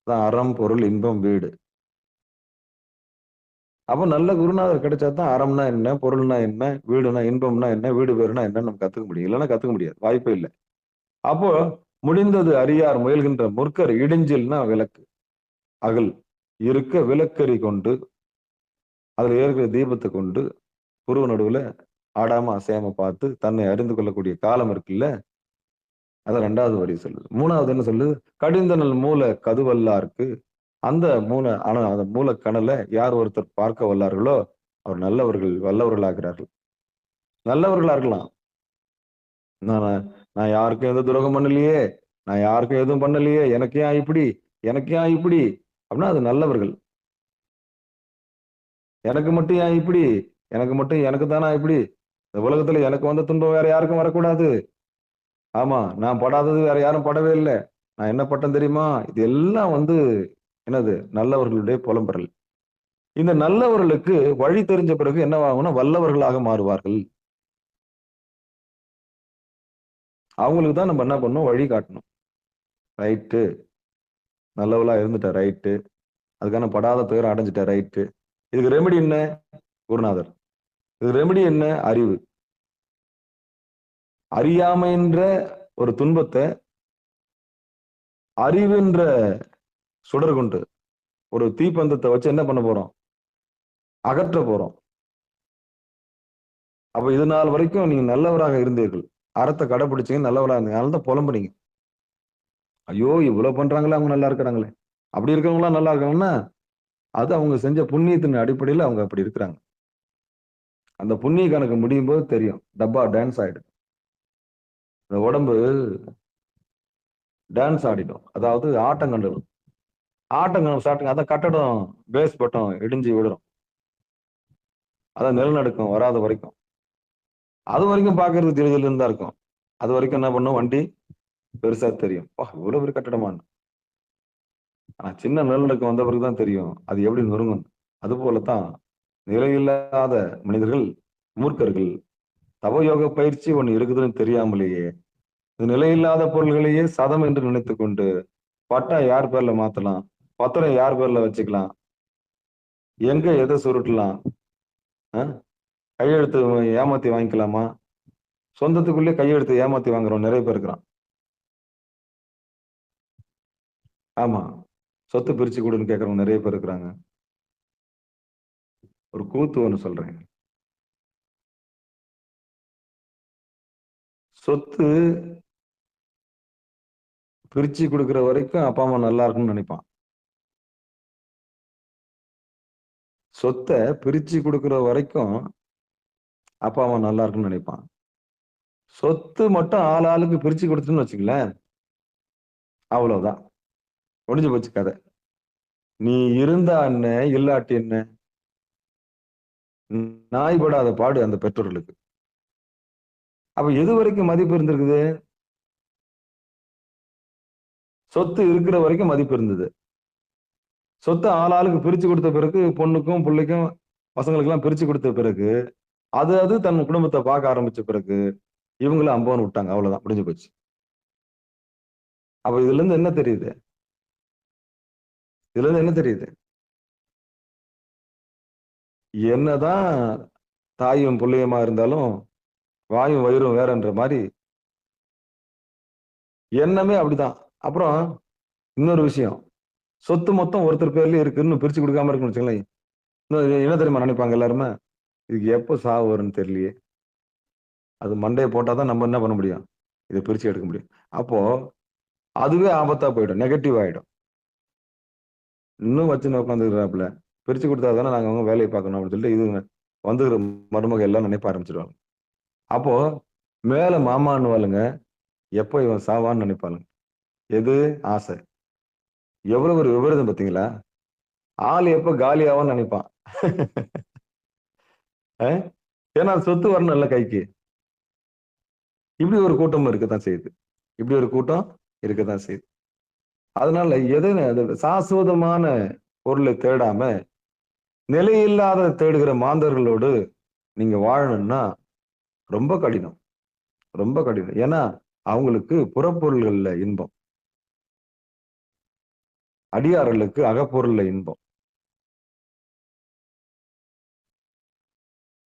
தான் அறம் பொருள் இன்பம் வீடு. அப்ப நல்ல குருநாதர் கிடைச்சா தான் அறம்னா என்ன, பொருள்னா என்ன, வீடுனா இன்பம்னா என்ன, வீடு பேருனா என்னன்னு நம்ம கத்துக்க முடியும். இல்லைன்னா கத்துக்க முடியாது, வாய்ப்பே இல்லை. அப்போ முடிந்தது அறியார் முயல்கின்ற முற்கர் இடிஞ்சில்னா விளக்கு அகல் இருக்க விளக்கறி கொண்டு அதுல ஏற்கிற தீபத்தை கொண்டு புருவ நடுவுல ஆடாம அசையாம பார்த்து தன்னை அறிந்து கொள்ளக்கூடிய காலம் இருக்குல்ல, அத 2வது வரி சொல்லுது. 3வது என்ன சொல்லுது? கடிந்தனல் மூல கதுவல்லாருக்கு. அந்த அந்த மூல கணலை யார் ஒருத்தர் பார்க்க வல்லார்களோ அவர் நல்லவர்கள், வல்லவர்களாகிறார்கள். நல்லவர்களா இருக்கலாம். நான் யாருக்கும் எந்த துரோகம் பண்ணலையே, நான் யாருக்கும் எதுவும் பண்ணலையே, எனக்கு ஏன் இப்படி, எனக்கு ஏன் இப்படி அப்படின்னா அது நல்லவர்கள். எனக்கு மட்டும் ஏன் இப்படி, எனக்கு மட்டும் எனக்கு தானா இப்படி, இந்த உலகத்துல எனக்கு வந்த துன்பம் வேற யாருக்கும் வரக்கூடாது. ஆமா, நான் படாதது வேற யாரும் படவே இல்லை. நான் என்ன பட்டம் தெரியுமா? இது எல்லாம் என்னது? நல்லவர்களுடைய புலம்பெறல். இந்த நல்லவர்களுக்கு வழி தெரிஞ்ச பிறகு என்னவாகும்னா வல்லவர்களாக மாறுவார்கள். அவங்களுக்கு தான் நம்ம என்ன பண்ணணும்? வழி காட்டணும். ரைட்டு, நல்லவளா இருந்துட்ட, ரைட்டு, அதுக்கான படாத துயரம் அடைஞ்சிட்ட, ரைட்டு. இதுக்கு ரெமெடி என்ன? குருநாதர். இது ரெமெடி என்ன? அறிவு. அறியாமைன்ற ஒரு துன்பத்தை அறிவுன்ற சுடர் கொண்டு ஒரு தீப்பந்தத்தை வச்சு என்ன பண்ண போறோம்? அகற்ற போறோம். அப்ப இது நாள் வரைக்கும் நீங்க நல்லவராக இருந்தீர்கள், அறத்தை கடைபிடிச்சீங்க, நல்லவராக இருந்தீங்க, அதனால தான் புலம்புறீங்க. ஐயோ இவ்வளவு பண்றாங்களே, அவங்க நல்லா இருக்கிறாங்களே. அப்படி இருக்கிறவங்களாம் நல்லா இருக்காங்கன்னா அது அவங்க செஞ்ச புண்ணியத்தின் அடிப்படையில் அவங்க அப்படி இருக்கிறாங்க. அந்த புண்ணிய கணக்கு முடியும் போது தெரியும், டப்பா டான்ஸ் ஆயிடும். இந்த உடம்பு டான்ஸ் ஆடிடும், அதாவது ஆட்டம் கண்டுடும். ஆட்டம் ஸ்டார்டிங் அதான் கட்டடம் பேஸ் பட்டம் இடிஞ்சு விடுறோம், அதான் நிலநடுக்கம் வராத வரைக்கும். அது வரைக்கும் பாக்குறது திடீர்னு தான் இருக்கும். அது வரைக்கும் என்ன பண்ணும், வண்டி பெருசா தெரியும், இவ்வளவு பெரிய கட்டடமான்னு. ஆனா சின்ன நிலநடுக்கம் வந்த பிறகுதான் தெரியும் அது எப்படி நொறுங்கும். அது போலத்தான் நிலையில்லாத மனிதர்கள், மூர்க்கர்கள், தவயோக பயிற்சி ஒண்ணு இருக்குதுன்னு தெரியாமலேயே நிலையில்லாத பொருள்களையே சதம் என்று நினைத்து கொண்டு பட்டா யார் பேர்ல மாத்தலாம், பத்திரம் யார் பேர்ல வச்சுக்கலாம், எங்க எதை சுருட்டலாம், கையெழுத்து ஏமாத்தி வாங்கிக்கலாமா, சொந்தத்துக்குள்ளே கையெழுத்து ஏமாத்தி வாங்குறோம் நிறைய பேர் இருக்கிறான். ஆமா, சொத்து பிரிச்சு கொடுன்னு கேட்கறவங்க நிறைய பேர் இருக்கிறாங்க. ஒரு கூத்து ஒண்ணு சொல்றேன். சொத்து பிரிச்சு கொடுக்கிற வரைக்கும் அப்பா அம்மா நல்லா இருக்கும்னு நினைப்பான். சொத்தை பிரிச்சு கொடுக்கிற வரைக்கும் அப்பா அம்மா நல்லா இருக்கும்னு நினைப்பான். சொத்து மட்டும் ஆளுக்கு பிரிச்சு கொடுத்துன்னு வச்சுக்கலேன், அவ்வளவுதான், முடிஞ்சு போச்சு கதை. நீ இருந்தா என்ன இல்லாட்டி என்ன, நாய்படாத பாடு அந்த பெற்றோர்களுக்கு. அப்ப எது வரைக்கும் மதிப்பு இருந்திருக்குது, சொத்து இருக்கிற வரைக்கும் மதிப்பு இருந்தது. சொத்தை ஆளாளுக்கு பிரிச்சு கொடுத்த பிறகு, பொண்ணுக்கும் பிள்ளைக்கும் பசங்களுக்கு எல்லாம் பிரிச்சு கொடுத்த பிறகு, அது தன் குடும்பத்தை பார்க்க ஆரம்பிச்ச பிறகு இவங்களும் அம்பவன் விட்டாங்க, அவ்வளவுதான், முடிஞ்சு போச்சு. அப்ப இதுல இருந்து என்ன தெரியுது, என்னதான் தாயும் பிள்ளையுமா இருந்தாலும் வாயும் வயிறும் வேறன்ற மாதிரி எண்ணமே அப்படிதான். அப்புறம் இன்னொரு விஷயம், சொத்து மொத்தம் ஒருத்தர் பேர்லயே இருக்குன்னு பிரிச்சு கொடுக்காம இருக்குன்னு வச்சுங்களேன், என்ன தெரியுமா நினைப்பாங்க எல்லாருமே, இதுக்கு எப்போ சாவு வரும்னு தெரியலையே, அது மண்டையை போட்டாதான் நம்ம என்ன பண்ண முடியும், இதை பிரிச்சு எடுக்க முடியும். அப்போ அதுவே ஆபத்தா போயிடும், நெகட்டிவ் ஆயிடும். இன்னும் வச்சு உட்காந்துக்கிறாப்புல, பிரிச்சு கொடுத்தா தானே நாங்க அவங்க வேலையை பார்க்கணும் அப்படின்னு சொல்லிட்டு இது வந்துக்கிற மருமக எல்லாம் நினைப்ப ஆரம்பிச்சிருவாங்க. அப்போ மேல மாமான்னுவாளுங்க, எப்போ இவன் சாவான்னு நினைப்பாளுங்க. எது ஆசை, எவ்வளவு ஒரு விபரீதம் பார்த்தீங்களா, ஆள் எப்ப காலி ஆவான்னு நினைப்பான். ஏன்னா சொத்து வரணும் இல்ல கைக்கு. இப்படி ஒரு கூட்டம் இருக்கத்தான் செய்யுது, அதனால எது சாஸ்வதமான பொருளை தேடாம நிலையில்லாத தேடுகிற மாந்தர்களோடு நீங்க வாழணும்னா ரொம்ப கடினம். ஏன்னா அவங்களுக்கு புறப்பொருள்கள்ல இன்பம், அடியார்களுக்கு அகப்பொருள்ல இன்பம்.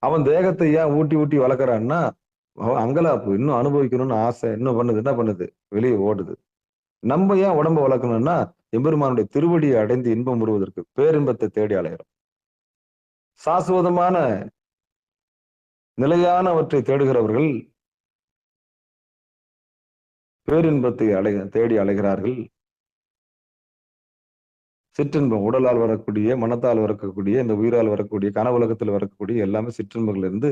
அவன் தேகத்தை ஏன் ஊட்டி வளர்க்கறான்னா, அங்கலாப்பு இன்னும் அனுபவிக்கணும்னு ஆசை இன்னும் என்ன பண்ணுது, வெளியே ஓடுது. நம்ம ஏன் உடம்ப வளர்க்கணும்னா, எம்பெருமானுடைய திருவடியை அடைந்து இன்பம் முறுவதற்கு, பேரின்பத்தை தேடி அலைகிறோம். சாஸ்வதமான நிலையானவற்றை தேடுகிறவர்கள் பேரின்பத்தை தேடி அலைகிறார்கள். சிற்றின்பம், உடலால் வரக்கூடிய, மனத்தால் வரக்கூடிய, இந்த உயிரால் வரக்கூடிய, கனவுலகத்தில் வரக்கூடிய எல்லாமே சிற்றின்பங்கள் இருந்து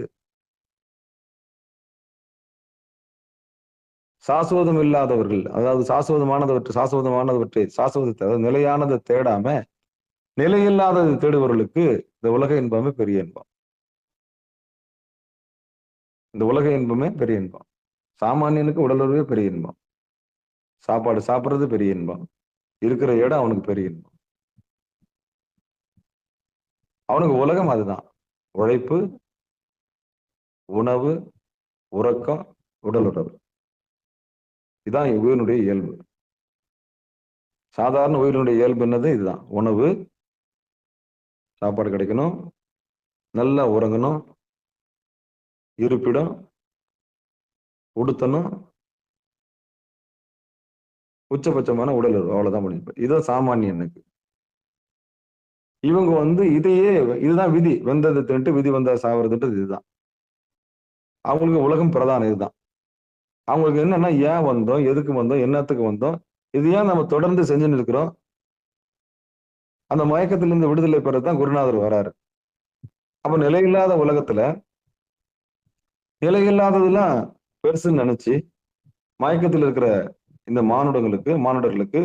சாஸ்வதம் இல்லாதவர்கள், அதாவது சாஸ்வதத்தை, அதாவது நிலையானதை தேடாம நிலையில்லாததை தேடுபவர்களுக்கு இந்த உலக இன்பமே பெரிய இன்பம். சாமானியனுக்கு உடலுறவே பெரிய இன்பம், சாப்பாடு சாப்பிடுறது பெரிய இன்பம், இருக்கிற இடம் அவனுக்கு பெரிய இன்பம். அவனுக்கு உலகம் அதுதான், உழைப்பு, உணவு, உறக்கம், உடலுறவு. இதுதான் உயிரினுடைய இயல்பு. சாதாரண உயிரினுடைய இயல்பு என்னது, இதுதான். உணவு, சாப்பாடு கிடைக்கணும், நல்லா உறங்கணும், இருப்பிடம், உடுத்தணும், உச்சபட்சமான உடலுறவு, அவ்வளவுதான் முடிஞ்சு. இதுதான் சாமானியனுக்கு. இவங்க இதுதான் விதி, வெந்ததை தின்ட்டு விதி வந்தா சாவறதுன்றது இதுதான் அவங்களுக்கு உலகம் பிரதானம். இதுதான் அவங்களுக்கு என்னன்னா, ஏன் வந்தோம், எதுக்கு வந்தோம், என்னத்துக்கு வந்தோம், இது ஏன் நம்ம தொடர்ந்து செஞ்சுன்னு இருக்கிறோம். அந்த மயக்கத்திலிருந்து விடுதலை பெறதான் குருநாதர் வராரு. அப்ப நிலையில்லாத உலகத்துல நிலை இல்லாததெல்லாம் பெருசுன்னு நினைச்சு மயக்கத்தில் இருக்கிற இந்த மானுடர்களுக்கு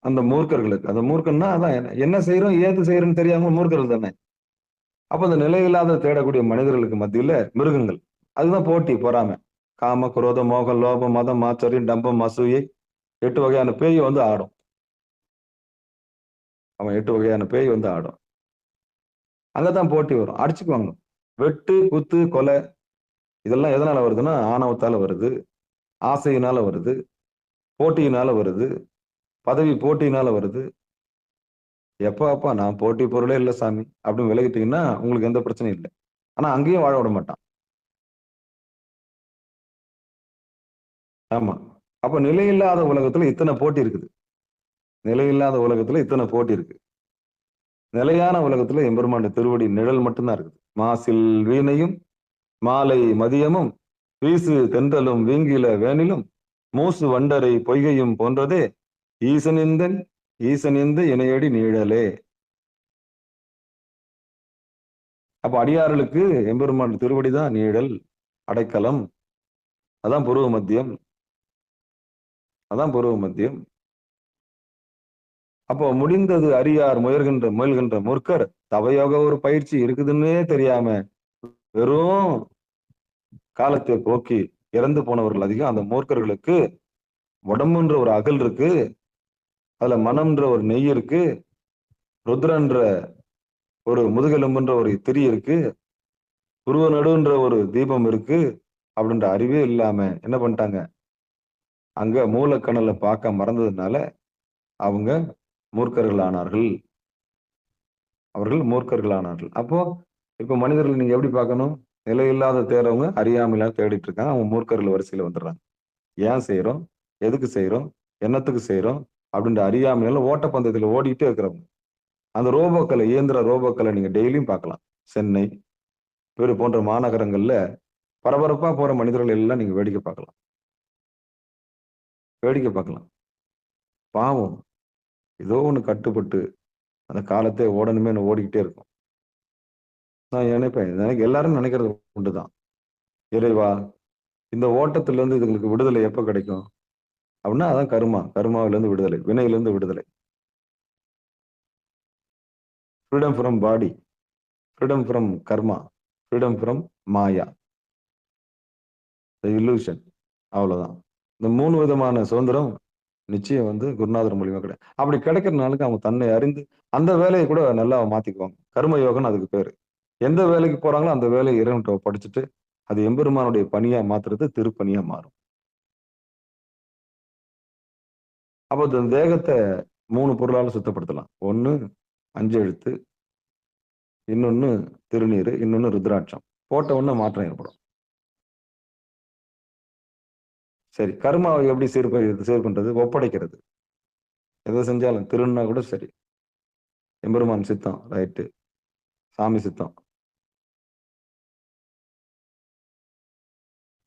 அந்த மூர்க்கர்களுக்கு, அந்த மூர்க்கன்னா அதான் என்ன செய்யறோம் ஏது செய்யறோம்னு தெரியாம மூர்க்கர்கள் தானே. அப்ப அந்த நிலையில்லாத தேடக்கூடிய மனிதர்களுக்கு மத்தியில மிருகங்கள், அதுதான் போட்டி பொறாமை, காம குரோத மோகம் லோபம் மதம் ஆச்சரியம் டம்பம் அசூயை 8 வகையான பேய் வந்து ஆடும். அவன் 8 வகையான பேய் வந்து ஆடும். அங்கதான் போட்டி வரும், அடிச்சுக்குவாங்க. வெட்டு குத்து கொலை இதெல்லாம் எதனால வருதுன்னா ஆணவத்தால வருது, ஆசையினால வருது, போட்டியினால வருது, பதவி போட்டியினால வருது. எப்ப நான் போட்டி பொருளே இல்லை சாமி அப்படின்னு விலகிட்டீங்கன்னா உங்களுக்கு எந்த பிரச்சனையும் இல்லை. ஆனா அங்கேயும் வாழ விட மாட்டான். ஆமா. அப்ப நிலையில்லாத உலகத்துல இத்தனை போட்டி இருக்குது. நிலையில்லாத உலகத்துல இத்தனை போட்டி இருக்கு. நிலையான உலகத்துல எம்பெருமான் திருவடி நிழல் மட்டும்தான் இருக்குது. மாசில் வீணையும் மாலை மதியமும் வீசு தென்றலும் வீங்கில வேனிலும் மூசு வண்டரை பொய்கையும் போன்றதே ஈசனிந்த இணையடி நீழலே. அப்ப அடியார்களுக்கு எம்பெருமான் திருவடிதான் நீழல், அடைக்கலம். அதான் புருவ மத்தியம். அப்போ முடிந்தது அறியார் முயல்கின்ற மூர்க்கர் தவயோக ஒரு பயிற்சி இருக்குதுன்னே தெரியாம வெறும் காலத்தை போக்கி இறந்து போனவர்கள் அதிகம். அந்த மூர்க்கர்களுக்கு உடம்புன்ற ஒரு அகல் இருக்கு, அதுல மனம்ன்ற ஒரு நெய் இருக்கு, ருத்ரன்ற ஒரு முதுகெலும்புன்ற ஒரு திரி இருக்கு, புருவ நடுன்ற ஒரு தீபம் இருக்கு அப்படின்ற அறிவே இல்லாம என்ன பண்ணிட்டாங்க, அங்க மூலக்கணலை பார்க்க மறந்ததுனால அவங்க மூர்க்கர்கள் ஆனார்கள். அப்போ இப்ப மனிதர்கள் நீங்க எப்படி பார்க்கணும், நிலையில்லாத தேர்றவங்க அறியாமையில தேடிட்டு இருக்காங்க, அவங்க மூர்க்கர்கள் வரிசையில வந்துடுறாங்க. ஏன் செய்யறோம், எதுக்கு செய்யறோம், என்னத்துக்கு செய்யறோம் அப்படின்ற அறியாமையில ஓட்டப்பந்தயத்துல ஓடிட்டே இருக்கிறவங்க. அந்த ரோபோக்களை, இயந்திர ரோபோக்களை நீங்க டெய்லியும் பார்க்கலாம். சென்னை போன்ற மாநகரங்கள்ல பரபரப்பா போற மனிதர்கள் எல்லாம் நீங்க வேடிக்கை பார்க்கலாம். பாவம் ஏதோ ஒண்ணு கட்டுப்பட்டு அந்த காலத்தை ஓடணுமே ஓடிக்கிட்டே இருக்கும். நான் நினைப்பேன், எல்லாரும் நினைக்கிறது உண்டுதான், இறைவா இந்த ஓட்டத்துல இருந்து இதுங்களுக்கு விடுதலை எப்ப கிடைக்கும் அப்படின்னா அதான் கருமாவில இருந்து விடுதலை, வினையில இருந்து விடுதலை. Freedom from body, freedom from karma, freedom from Maya, illusion. அவ்வளவுதான். இந்த 3 விதமான சுதந்திரம் நிச்சயம் குருநாதர் மூலியமா கிடையாது. அப்படி கிடைக்கிறதுனாலுக்கு அவங்க தன்னை அறிந்து அந்த வேலையை கூட நல்லா மாத்திக்குவாங்க. கர்ம யோகம்னு அதுக்கு பேரு. எந்த வேலைக்கு போறாங்களோ அந்த வேலையை இறைவன்கிட்ட படிச்சுட்டு அது எம்பெருமானுடைய பணியா மாத்துறது திருப்பணியா மாறும். அப்போ இந்த தேகத்தை 3 பொருளால சுத்தப்படுத்தலாம். 1 5 எழுத்து, இன்னொன்னு திருநீர், இன்னொன்னு ருத்ராட்சம். போட்ட உடனே மாற்றம் ஏற்படும். சரி, கர்மாவை எப்படி சீர் பண்றது, ஒப்படைக்கிறது. எதை செஞ்சாலும் திருன்னா கூட சரி, எம்பெருமான் சித்தம் ரைட்டு, சாமி சித்தம்,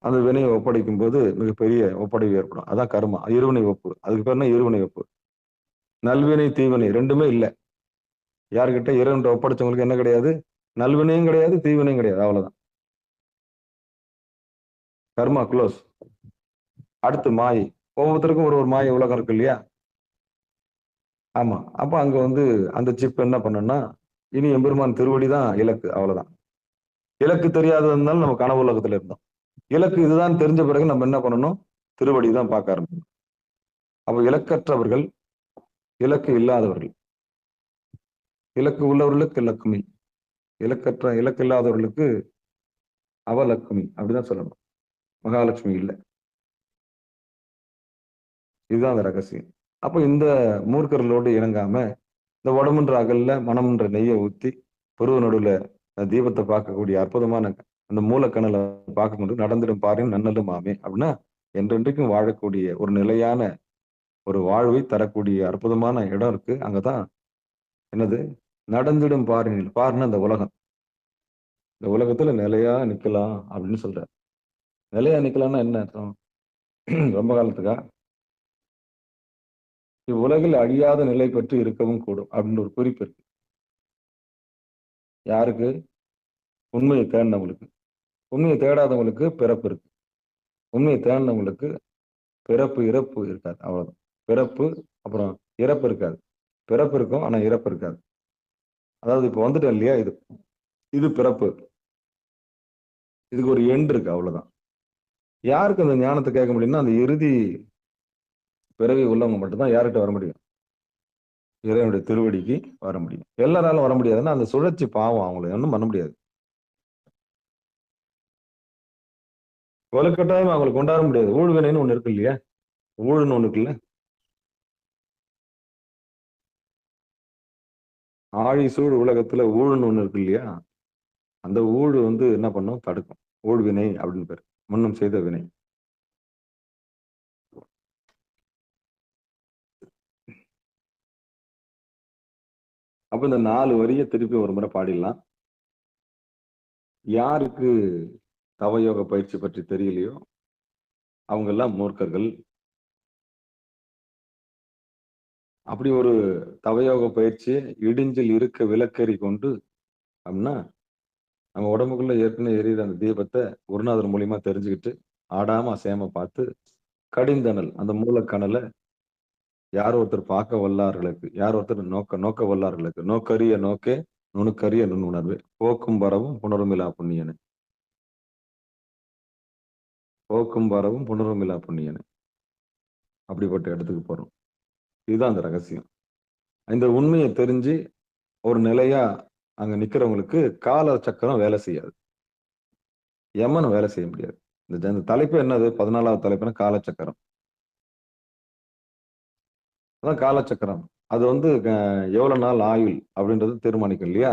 அந்த வினையை ஒப்படைக்கும் போது மிகப்பெரிய ஒப்படைவு ஏற்படும். அதான் கர்மா, இருவினை ஒப்பு. அதுக்கு பேர் என்ன, இருவினை ஒப்பு. நல்வினை தீவினை ரெண்டுமே இல்லை. யாருக்கிட்ட இறைவன் ஒப்படைச்சவங்களுக்கு என்ன கிடையாது, நல்வினையும் கிடையாது, தீவினையும் கிடையாது. அவ்வளவுதான், கர்மா க்ளோஸ். அடுத்து மாயை. ஒவ்வொருத்தருக்கும் ஒரு மாய உலகம் இருக்கு இல்லையா. ஆமா. அப்ப அங்க அந்த சிப் என்ன பண்ணணும்னா, இனி எம்பெருமான் திருவடிதான் இலக்கு. அவ்வளவுதான். இலக்கு தெரியாததுனால நம்ம கனவு உலகத்துல இருந்தோம். இலக்கு இதுதான் தெரிஞ்ச பிறகு நம்ம என்ன பண்ணணும், திருவடி தான் பார்க்க ஆரம்பிக்கணும். அப்ப இலக்கற்றவர்கள், இலக்கு இல்லாதவர்கள், இலக்கு உள்ளவர்களுக்கு லக்ஷ்மி, இலக்கு இல்லாதவர்களுக்கு அவலக்ஷ்மி அப்படிதான் சொல்லணும். மகாலட்சுமி இல்லை. இதுதான் அந்த ரகசியம். அப்போ இந்த மூர்க்கர்களோடு இணங்காம இந்த உடம்புன்ற அகல்ல மனம்ன்ற நெய்யை ஊத்தி பருவ நடுவுல தீபத்தை பார்க்கக்கூடிய அற்புதமான அந்த மூலக்கணலை பார்க்க கொண்டு நடந்திடும் பாருங்க நன்னலும் ஆமே அப்படின்னா என்றென்றைக்கும் வாழக்கூடிய ஒரு நிலையான ஒரு வாழ்வை தரக்கூடிய அற்புதமான இடம் இருக்கு. அங்கதான் என்னது, நடந்திடும் பாருங்கள். பாருன்னா அந்த உலகம். இந்த உலகத்துல நிலையா நிக்கலாம் அப்படின்னு சொல்ற. நிலையா நிக்கலாம்னா என்ன அர்த்தம், ரொம்ப காலத்துக்கா, இவ்வுலகில் அழியாத நிலை பெற்று இருக்கவும் கூடும் அப்படின்னு ஒரு குறிப்பு இருக்கு. யாருக்கு, உண்மையை தேடினவங்களுக்கு. உண்மையை தேடாதவங்களுக்கு பிறப்பு இருக்கு. உண்மையை தேடினவங்களுக்கு பிறப்பு இறப்பு இருக்காது. அவ்வளவுதான். பிறப்பு அப்புறம் இறப்பு இருக்காது. பிறப்பு இருக்கும், ஆனா இறப்பு இருக்காது. அதாவது இப்ப வந்துட்டேன் இல்லையா, இது இது பிறப்பு. இதுக்கு ஒரு எண்ட் இருக்கு, அவ்வளவுதான். யாருக்கு அந்த ஞானத்தை கேட்க முடியும்னா, அந்த இறுதி பிறவி உள்ளவங்க மட்டும்தான் யார்கிட்ட வர முடியும்? இறைவனுடைய திருவடிக்கு வர முடியும். எல்லாராலும் வர முடியாதுன்னா அந்த சுழற்சி பாவம், அவங்களை ஒன்றும் பண்ண முடியாது. வலுக்கட்டாயம் அவங்களை கொண்டாட முடியாது. ஊழ்வினைன்னு ஒண்ணு இருக்கு இல்லையா, ஊழுன்னு ஒண்ணு இருக்குல்ல, ஆழி சூழ் உலகத்துல ஊழுன்னு ஒண்ணு இருக்கு இல்லையா, அந்த ஊழ் என்ன பண்ணும்? தடுக்கும். ஊழ்வினை அப்படின்னு பேரு, முன்னும் செய்த வினை. அப்ப இந்த 4 வரிய திருப்பி ஒரு முறை பாடிடலாம். யாருக்கு தவயோக பயிற்சி பற்றி தெரியலையோ அவங்க எல்லாம் மூர்க்கர்கள். அப்படி ஒரு தவயோக பயிற்சியை இடிஞ்சில் இருக்க விளக்கறி கொண்டு அப்படின்னா, நம்ம உடம்புக்குள்ள ஏற்கனவே எரியுற அந்த தீபத்தை குருநாதர் மூலியமா தெரிஞ்சுக்கிட்டு ஆடாம அசையாம பார்த்து கடிந்தனல் அந்த மூலக்கணலை யார் ஒருத்தர் பார்க்க வல்லார்களுக்கு, யார் ஒருத்தர் நோக்க வல்லார்களுக்கு, நோக்கரிய நோக்கே நுணுக்கரிய நுண்ணுணர்வு போக்கும் பரவும் புணருமிலா புண்ணியனு, போக்கும் பரவும் புணருமிலா புண்ணியனு, அப்படிப்பட்ட இடத்துக்கு போறோம். இதுதான் அந்த ரகசியம். இந்த உண்மையை தெரிஞ்சு ஒரு நிலையா அங்க நிக்கிறவங்களுக்கு கால சக்கரம் வேலை செய்யாது, யமன் வேலை செய்ய முடியாது. இந்த தலைப்பு என்னது? 14வது தலைப்புனா காலச்சக்கரம். அதான் காலச்சக்கரம். அது எவ்வளவு நாள் ஆயுள் அப்படின்றது தீர்மானிக்கும் இல்லையா?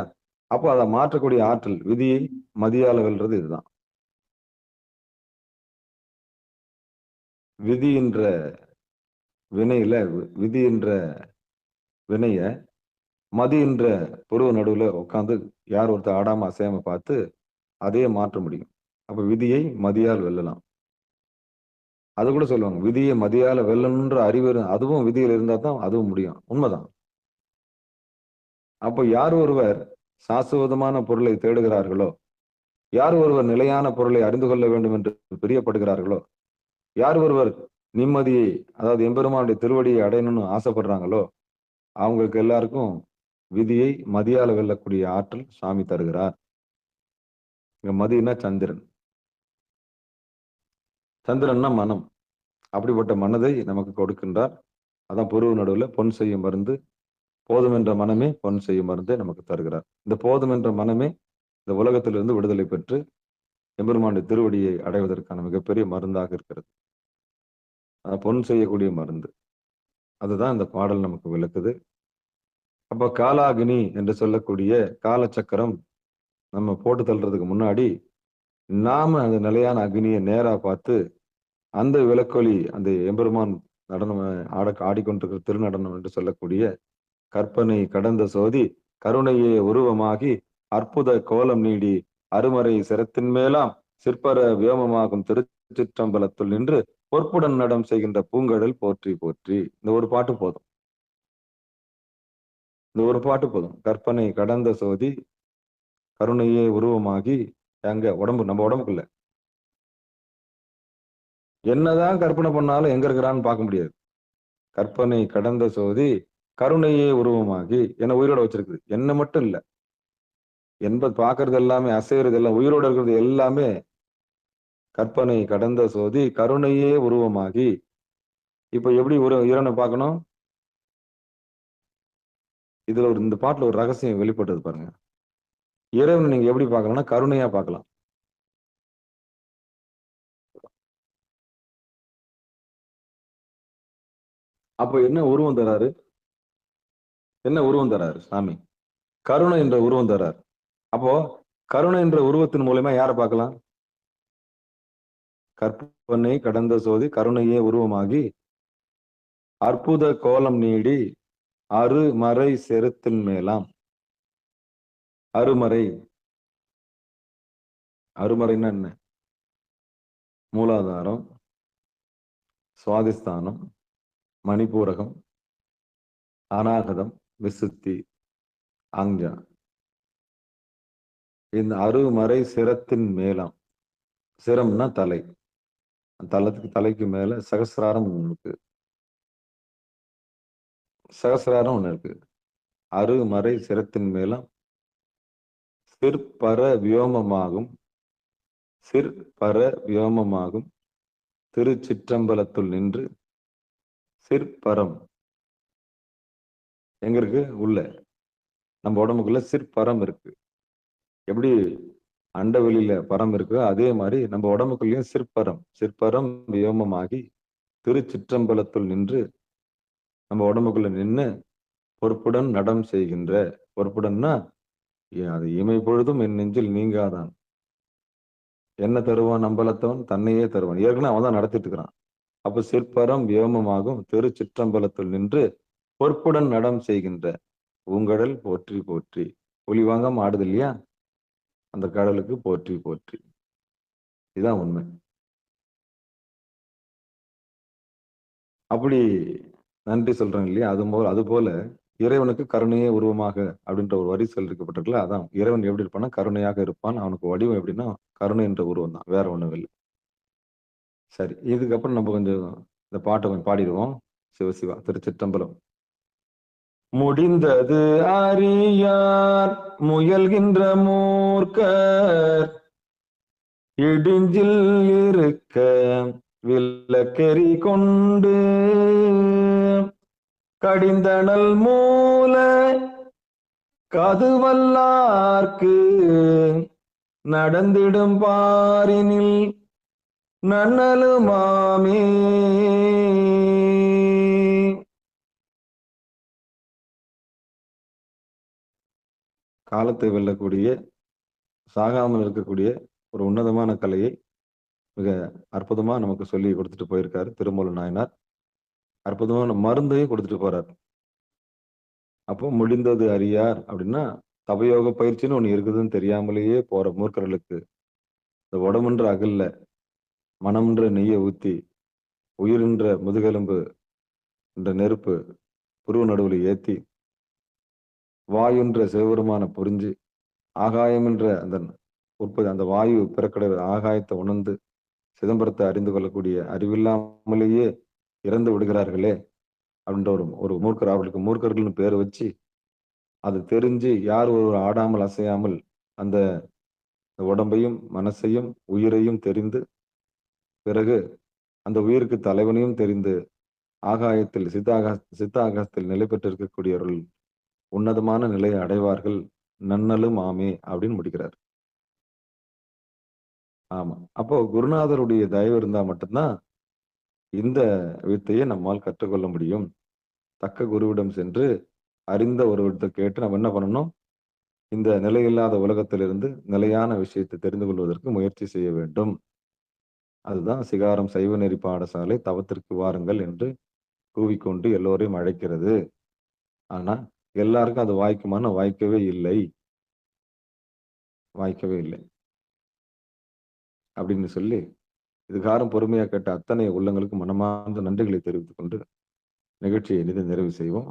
அப்போ அதை மாற்றக்கூடிய ஆற்றல், விதியை மதியால வெல்றது இதுதான். விதி என்ற வினையில, விதி என்ற வினைய மதி என்ற புருவ நடுவுல உட்காந்து யார் ஒருத்தர் ஆடாம அசையாம பார்த்து அதையே மாற்ற முடியும். அப்ப விதியை மதியால் வெல்லலாம். அது கூட சொல்லுவாங்க, விதியை மதியால வெல்லணுன்ற அறிவு அதுவும் விதியில் இருந்தா தான் அதுவும் முடியும். உண்மைதான். அப்போ யார் ஒருவர் சாஸ்வதமான பொருளை தேடுகிறார்களோ, யார் ஒருவர் நிலையான பொருளை அறிந்து கொள்ள வேண்டும் என்று பிரியப்படுகிறார்களோ, யார் ஒருவர் நிம்மதியை, அதாவது எம்பெருமானுடைய திருவடியை அடையணும்னு ஆசைப்படுறாங்களோ, அவங்களுக்கு எல்லாருக்கும் விதியை மதியால வெல்லக்கூடிய ஆற்றல் சாமி தருகிறார். இங்க மதினா சந்திரன், சந்திரன்னா மனம். அப்படிப்பட்ட மனதை நமக்கு கொடுக்கின்றார். அதான் புருவ நடுவுல பொன் செய்யும் மருந்து, போதும் என்ற மனமே பொன் செய்யும் மருந்தை நமக்கு தருகிறார். இந்த போதும் என்ற மனமே இந்த உலகத்திலிருந்து விடுதலை பெற்று எம்பெருமானுடைய திருவடியை அடைவதற்கான மிகப்பெரிய மருந்தாக இருக்கிறது. பொன் செய்யக்கூடிய மருந்து. அதுதான் இந்த பாடல் நமக்கு விளக்குது. அப்ப காலாகினி என்று சொல்லக்கூடிய காலச்சக்கரம் நம்ம போட்டு தள்ளுறதுக்கு முன்னாடி நாம அந்த நிலையான அக்னியை நேரா பார்த்து அந்த விளக்கொலி, அந்த எம்பெருமான் நடனம் ஆடிக்கொண்டிருக்கிற திருநடனம் என்று சொல்லக்கூடிய கற்பனை கடந்த சோதி கருணையே உருவமாகி அற்புத கோலம் நீடி அருமறை சிரத்தின் மேலாம் சிற்பர வியோமமாகும் திருச்சிற்றம்பலத்துள் நின்று பொற்புடன் நடம் செய்கின்ற பூங்கடல் போற்றி போற்றி. இந்த ஒரு பாட்டு போதும். இந்த ஒரு பாட்டு போதும். கற்பனை கடந்த சோதி கருணையே உருவமாகி எங்க உடம்பு, நம்ம உடம்புக்குள்ள என்னதான் கற்பனை பண்ணாலும் எங்க இருக்கிறான்னு பார்க்க முடியாது. கற்பனை கடந்த சோதி கருணையே உருவமாகி என்ன உயிரோட வச்சிருக்குது. என்ன மட்டும் இல்ல, என்பது பார்க்கறது எல்லாமே, அசைறது எல்லாம், உயிரோட இருக்கிறது எல்லாமே கற்பனை கடந்த சோதி கருணையே உருவமாகி. இப்ப எப்படி இறைவனை பார்க்கணும்? இதுல இந்த பாட்டுல ஒரு ரகசியம் வெளிப்பட்டது பாருங்க. இறைவனை நீங்க எப்படி பார்க்கலாம்னா கருணையா பார்க்கலாம். அப்ப என்ன உருவம் தராரு? என்ன உருவம் தராரு சாமி? கருணை என்ற உருவம் தராரு. அப்போ கருணை என்ற உருவத்தின் மூலமா யாரை பார்க்கலாம்? கற்பனை கடந்த சோதி கருணையே உருவமாகி அற்புத கோலம் நீடி அருமறை செருத்தின் மேலாம். அருமறை, அருமறைன்னா என்ன? மூலாதாரம், சுவாதிஸ்தானம், மணிப்பூரகம், அநாகதம், விசுத்தி, ஆங்ஜா. இந்த அருமறை சிரத்தின் மேலாம், சிரம்னா தலை, தலைக்கு மேல சகசிராரம் ஒண்ணு இருக்கு. சகசிராரம் ஒண்ணு இருக்கு. அருமறை சிரத்தின் மேலாம் சிற்பர வியோமமாகும் திருச்சிற்றம்பலத்துள் நின்று சிற்பரம் எங்க இருக்கு? உள்ள நம்ம உடம்புக்குள்ள சிற்பரம் இருக்கு. எப்படி அண்டவெளியில பரம் இருக்கோ அதே மாதிரி நம்ம உடம்புக்குள்ளேயும் சிற்பரம் வியோமமாகி திருச்சிற்றம்பலத்துள் நின்று நம்ம உடம்புக்குள்ள நின்று பொறுப்புடன் நடம் செய்கின்ற, பொறுப்புடன்னா அது இமை பொழுதும் என் நெஞ்சில் நீங்காதான். என்ன தருவான் அம்பலத்தவன்? தன்னையே தருவான். ஏற்கனவே அவன் தான் நடத்திட்டு இருக்கிறான். அப்ப சிற்பரம் வியோமமாகும் திருச்சிற்றம்பலத்துள் நின்று பொறுப்புடன் நடம் செய்கின்ற பூங்கடல் போற்றி போற்றி. ஒளி வாங்காம ஆடுது இல்லையா, அந்த கடலுக்கு போற்றி போற்றி. இதுதான் உண்மை. அப்படி நன்றி சொல்றேன் இல்லையா, அது போல இறைவனுக்கு கருணையே உருவமாக அப்படின்ற ஒரு வரி சொல்லிருக்கப்பட்டிருக்கல. அதான் இறைவன் எப்படி இருப்பான்னா கருணையாக இருப்பான். அவனுக்கு வடிவம் எப்படின்னா கருணை என்ற உருவம் தான், வேற ஒண்ணும் இல்லை. சரி, இதுக்கப்புறம் நம்ம கொஞ்சம் இந்த பாட்டை கொஞ்சம் பாடிடுவோம். சிவசிவா திருச்சிற்றம்பலம். முடிந்தது அறியார் முயல்கின்ற மூர்க்கர் இடிஞ்சில் இருக்க விளக்கெறி கொண்டு கடிந்தனல் மூல கதுவல்லார்க்கு நடந்திடும் பாரினில் நன்னலுமாமே. காலத்தை வெல்லக்கூடிய, சாகாமல் இருக்கக்கூடிய ஒரு உன்னதமான கலையை மிக அற்புதமா நமக்கு சொல்லி கொடுத்துட்டு போயிருக்காரு திருமூல நாயனார். அற்புதமான மருந்தையும் கொடுத்துட்டு போறார். அப்போ முடிந்தது அறியார் அப்படின்னா தவயோக பயிற்சின்னு ஒண்ணு இருக்குதுன்னு தெரியாமலேயே போற மூர்க்கர்களுக்கு இந்த உடம்புன்ற அகல்ல மனம்ன்ற நெய்யை ஊத்தி உயிரின்ற முதுகெலும்பு என்ற நெருப்பு புருவ நடுவில் ஏத்தி வாயுன்ற சிவபெருமான புரிஞ்சு ஆகாயம் என்ற அந்த வாயு பிறக்கடை ஆகாயத்தை உணர்ந்து சிதம்பரத்தை அறிந்து கொள்ளக்கூடிய அறிவில்லாமலேயே இறந்து விடுகிறார்களே அப்படின்ற ஒரு மூர்க்கர், அவர்களுக்கு மூர்க்கர்கள்னு பேர் வச்சு அது தெரிஞ்சு யார் ஒரு ஆடாமல் அசையாமல் அந்த உடம்பையும் மனசையும் உயிரையும் தெரிந்து பிறகு அந்த உயிருக்கு தலைவனையும் தெரிந்து ஆகாயத்தில் சித்தாகாசத்தில் நிலை பெற்றிருக்கக்கூடியவர்கள் உன்னதமான நிலையை அடைவார்கள், நன்னலும் ஆமே அப்படின்னு முடிக்கிறார். ஆமா, அப்போ குருநாதருடைய தயவு இருந்தா மட்டும்தான் இந்த வித்தையை நம்மால் கற்றுக்கொள்ள முடியும். தக்க குருவிடம் சென்று அறிந்த ஒருவர்கிட்ட கேட்டு நம்ம என்ன பண்ணணும், இந்த நிலையில்லாத உலகத்திலிருந்து நிலையான விஷயத்தை தெரிந்து கொள்வதற்கு முயற்சி செய்ய வேண்டும். அதுதான் சிகாரம் சைவ நெறி பாடசாலை தவத்திற்கு வாருங்கள் என்று கூவிக்கொண்டு எல்லோரையும் அழைக்கிறது. ஆனா எல்லாருக்கும் அது வாய்க்கவே இல்லை அப்படின்னு சொல்லி இதுகாரம் பொறுமையா கேட்ட அத்தனை உள்ளங்களுக்கு மனமார்ந்த நன்றிகளை தெரிவித்துக் கொண்டு நிகழ்ச்சியை நிறைவு செய்வோம்.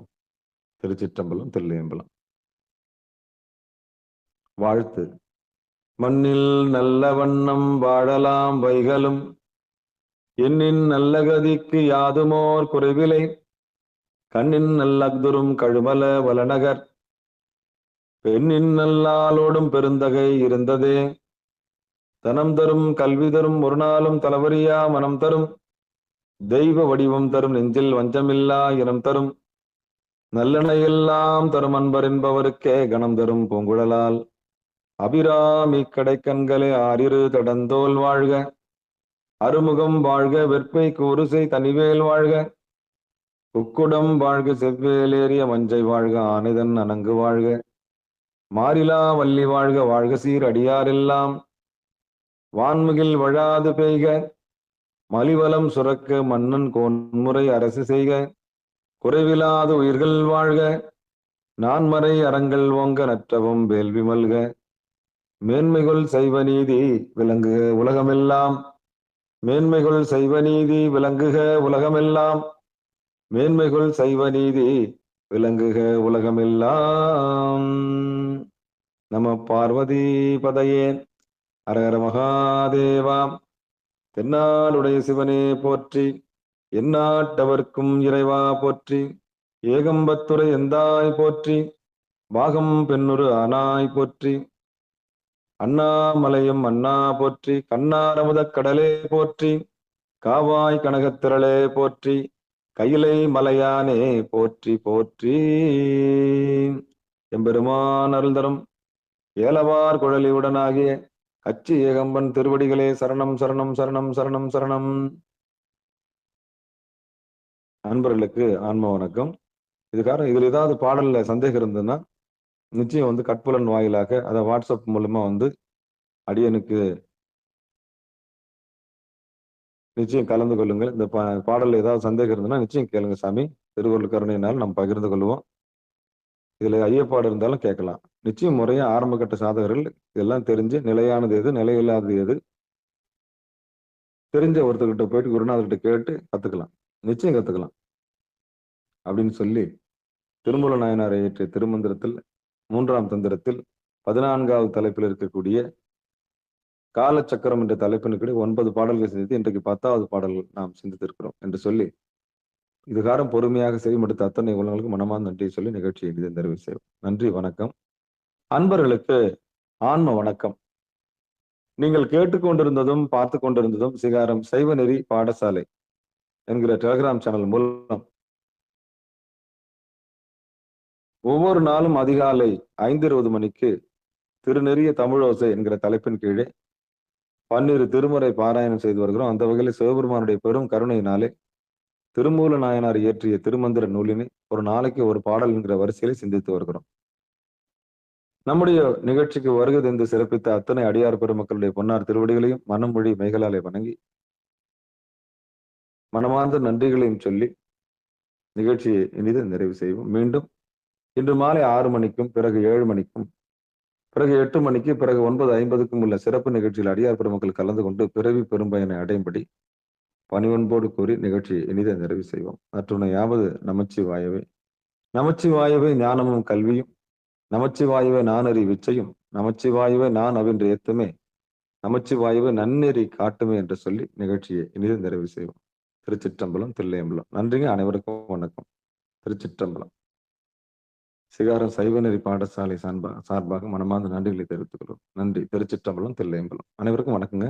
திருச்சிற்றம்பலம், தில்லையம்பலம். வாழ்த்து. மண்ணில் நல்ல வண்ணம் வாழலாம் வைகளும் எண்ணின் நல்ல கதிக்கு யாதுமோர் குறைவிலை கண்ணின் நல்லதுரும் கழுமல வளநகர் பெண்ணின் நல்லாளோடும் பெருந்தகை இருந்ததே தனம் தரும் கல்வி தரும் ஒரு நாளும் தளவரியா மனம் தரும் தெய்வ வடிவம் தரும் நெஞ்சில் வஞ்சமில்லா இனம் தரும் நல்லெண்ணெயெல்லாம் தரும் அன்பர் என்பவருக்கே கணம் தரும் பூங்குழலால் அபிராமி கடைக்கண்களே ஆறிரு தடந்தோல் வாழ்க அருமுகம் வாழ்க வெற்பை கூறுசை தனிவேல் வாழ்க உக்குடம் வாழ்க செவ்வேலேறிய மஞ்சை வாழ்க ஆனைதன் அணங்கு வாழ்க மாறிலா வள்ளி வாழ்க வாழ்க சீர் அடியாரெல்லாம் வான்முகில் வழாது பெய்க மலிவலம் சுரக்க மன்னன் கோன்முறை அரசு செய்க குறைவிலாது உயிர்கள் வாழ்க நான்மறை அறங்கள் ஓங்க நற்றவும் வேள்வி மல்க மேன்மைகள் சைவ நீதி விளங்குக உலகமெல்லாம் மேன்மைகள் சைவ நீதி விளங்குக உலகமெல்லாம் மேன்மைகள் சைவ நீதி விளங்குக உலகமெல்லாம். நம பார்வதி பதையே. ஹரஹர மகாதேவா. தென்னாளுடைய சிவனே போற்றி, எந்நாட்டவர்க்கும் இறைவா போற்றி, ஏகம்பத்துரை எந்தாய் போற்றி, பாகம் பெண்ணுரு ஆனாய் போற்றி, அண்ணாமலையும் அண்ணா போற்றி, கண்ணாரமுதக் கடலே போற்றி, காவாய் கனகத்திரளே போற்றி, கையிலை மலையானே போற்றி போற்றி. எம்பெருமான் அருள் தரும் ஏலவார் குழலியுடனாகிய கச்சி ஏகம்பன் திருவடிகளே சரணம் சரணம் சரணம் சரணம் சரணம். அன்பர்களுக்கு ஆன்ம வணக்கம். இதுக்காக இதுல ஏதாவது பாடல்ல சந்தேகம் இருந்ததுன்னா நிச்சயம் கட்புலன் வாயிலாக அதை வாட்ஸ்அப் மூலமா அடியனுக்கு நிச்சயம் கலந்து கொள்ளுங்கள். இந்த பாடல்ல ஏதாவது சந்தேகம் இருந்ததுன்னா நிச்சயம் கேளுங்க சாமி. திருவள்ளுவர் கருணையினால் நம்ம பகிர்ந்து கொள்வோம். இதுல ஐயப்பாடு இருந்தாலும் கேட்கலாம். நிச்சயம் முறையா ஆரம்ப கட்ட சாதகர்கள் இதெல்லாம் தெரிஞ்சு நிலையானது எது, நிலையில்லாதது எது தெரிஞ்ச ஒருத்தர்கிட்ட போயிட்டு குருநாதர்கிட்ட கேட்டு கத்துக்கலாம். நிச்சயம் கத்துக்கலாம் அப்படின்னு சொல்லி திருமூல நாயனாரை இயற்றிய திருமந்திரத்தில் 3ஆம் தந்திரத்தில் 14வது தலைப்பில் இருக்கக்கூடிய காலச்சக்கரம் என்ற தலைப்பினுக்கு 9 பாடல்கள் சிந்தித்து இன்றைக்கு 10வது பாடல்கள் நாம் சிந்தித்திருக்கிறோம் என்று சொல்லி இதுகாரம் பொறுமையாக செய்யமடுத்த அத்தனை உள்ளவங்களுக்கு மனமார்ந்த நன்றியை சொல்லி நிகழ்ச்சியை நிறைவு செய்வோம். நன்றி, வணக்கம். அன்பர்களுக்கு ஆன்ம வணக்கம். நீங்கள் கேட்டுக்கொண்டிருந்ததும் பார்த்து கொண்டிருந்ததும் சிகாரம் சைவநெறி பாடசாலை என்கிற டெலிகிராம் சேனல் மூலம் ஒவ்வொரு நாளும் அதிகாலை 5:20 மணிக்கு திருநெறிய தமிழோசை என்கிற தலைப்பின் கீழே 12 திருமுறை பாராயணம் செய்து வருகிறோம். அந்த வகையில் சிவபெருமானுடைய பெரும் கருணையினாலே திருமூல நாயனார் இயற்றிய திருமந்திர நூலினை ஒரு நாளைக்கு ஒரு பாடல் என்கிற வரிசையிலே சிந்தித்து வருகிறோம். நம்முடைய நிகழ்ச்சிக்கு வருகை தந்து சிறப்பித்த அத்தனை அடியார் பெருமக்களுடைய பொன்னார் திருவடிகளையும் மனம் மொழி மைகளாலே வணங்கி மனமார்ந்த நன்றிகளையும் சொல்லி நிகழ்ச்சியை இனிது நிறைவு செய்வோம். மீண்டும் இன்று மாலை 6 மணிக்கும் பிறகு 7 மணிக்கும் பிறகு 8 மணிக்கு பிறகு 9:50க்கும் உள்ள சிறப்பு நிகழ்ச்சியில் அடியார் பெருமக்கள் கலந்து கொண்டு பிறவி பெரும்பயனை அடையும்படி பணிவன்போடு கூறி நிகழ்ச்சியை இனிதை நிறைவு செய்வோம். மற்றுனையாவது நமச்சிவாயவே. நமச்சிவாயவே ஞானமும் கல்வியும், நமச்சிவாயவே நானறி விச்சையும், நமச்சிவாயவே நான் அவின்று ஏத்துமே, நமச்சிவாயவே நன்னெறி காட்டுமே என்று சொல்லி நிகழ்ச்சியை இனிதை நிறைவு செய்வோம். திருச்சிற்றம்பலம், தில்லையம்பலம். நன்றிங்க. அனைவருக்கும் வணக்கம். திருச்சிற்றம்பலம். சிகாரம் சைவநெறி பாடசாலை சார்பாக மனமார்ந்த நன்றிகளை தெரிவித்துக் கொள்வோம். நன்றி. திருச்சிற்றம்பலம், தில்லையம்பலம். அனைவருக்கும் வணக்கங்க.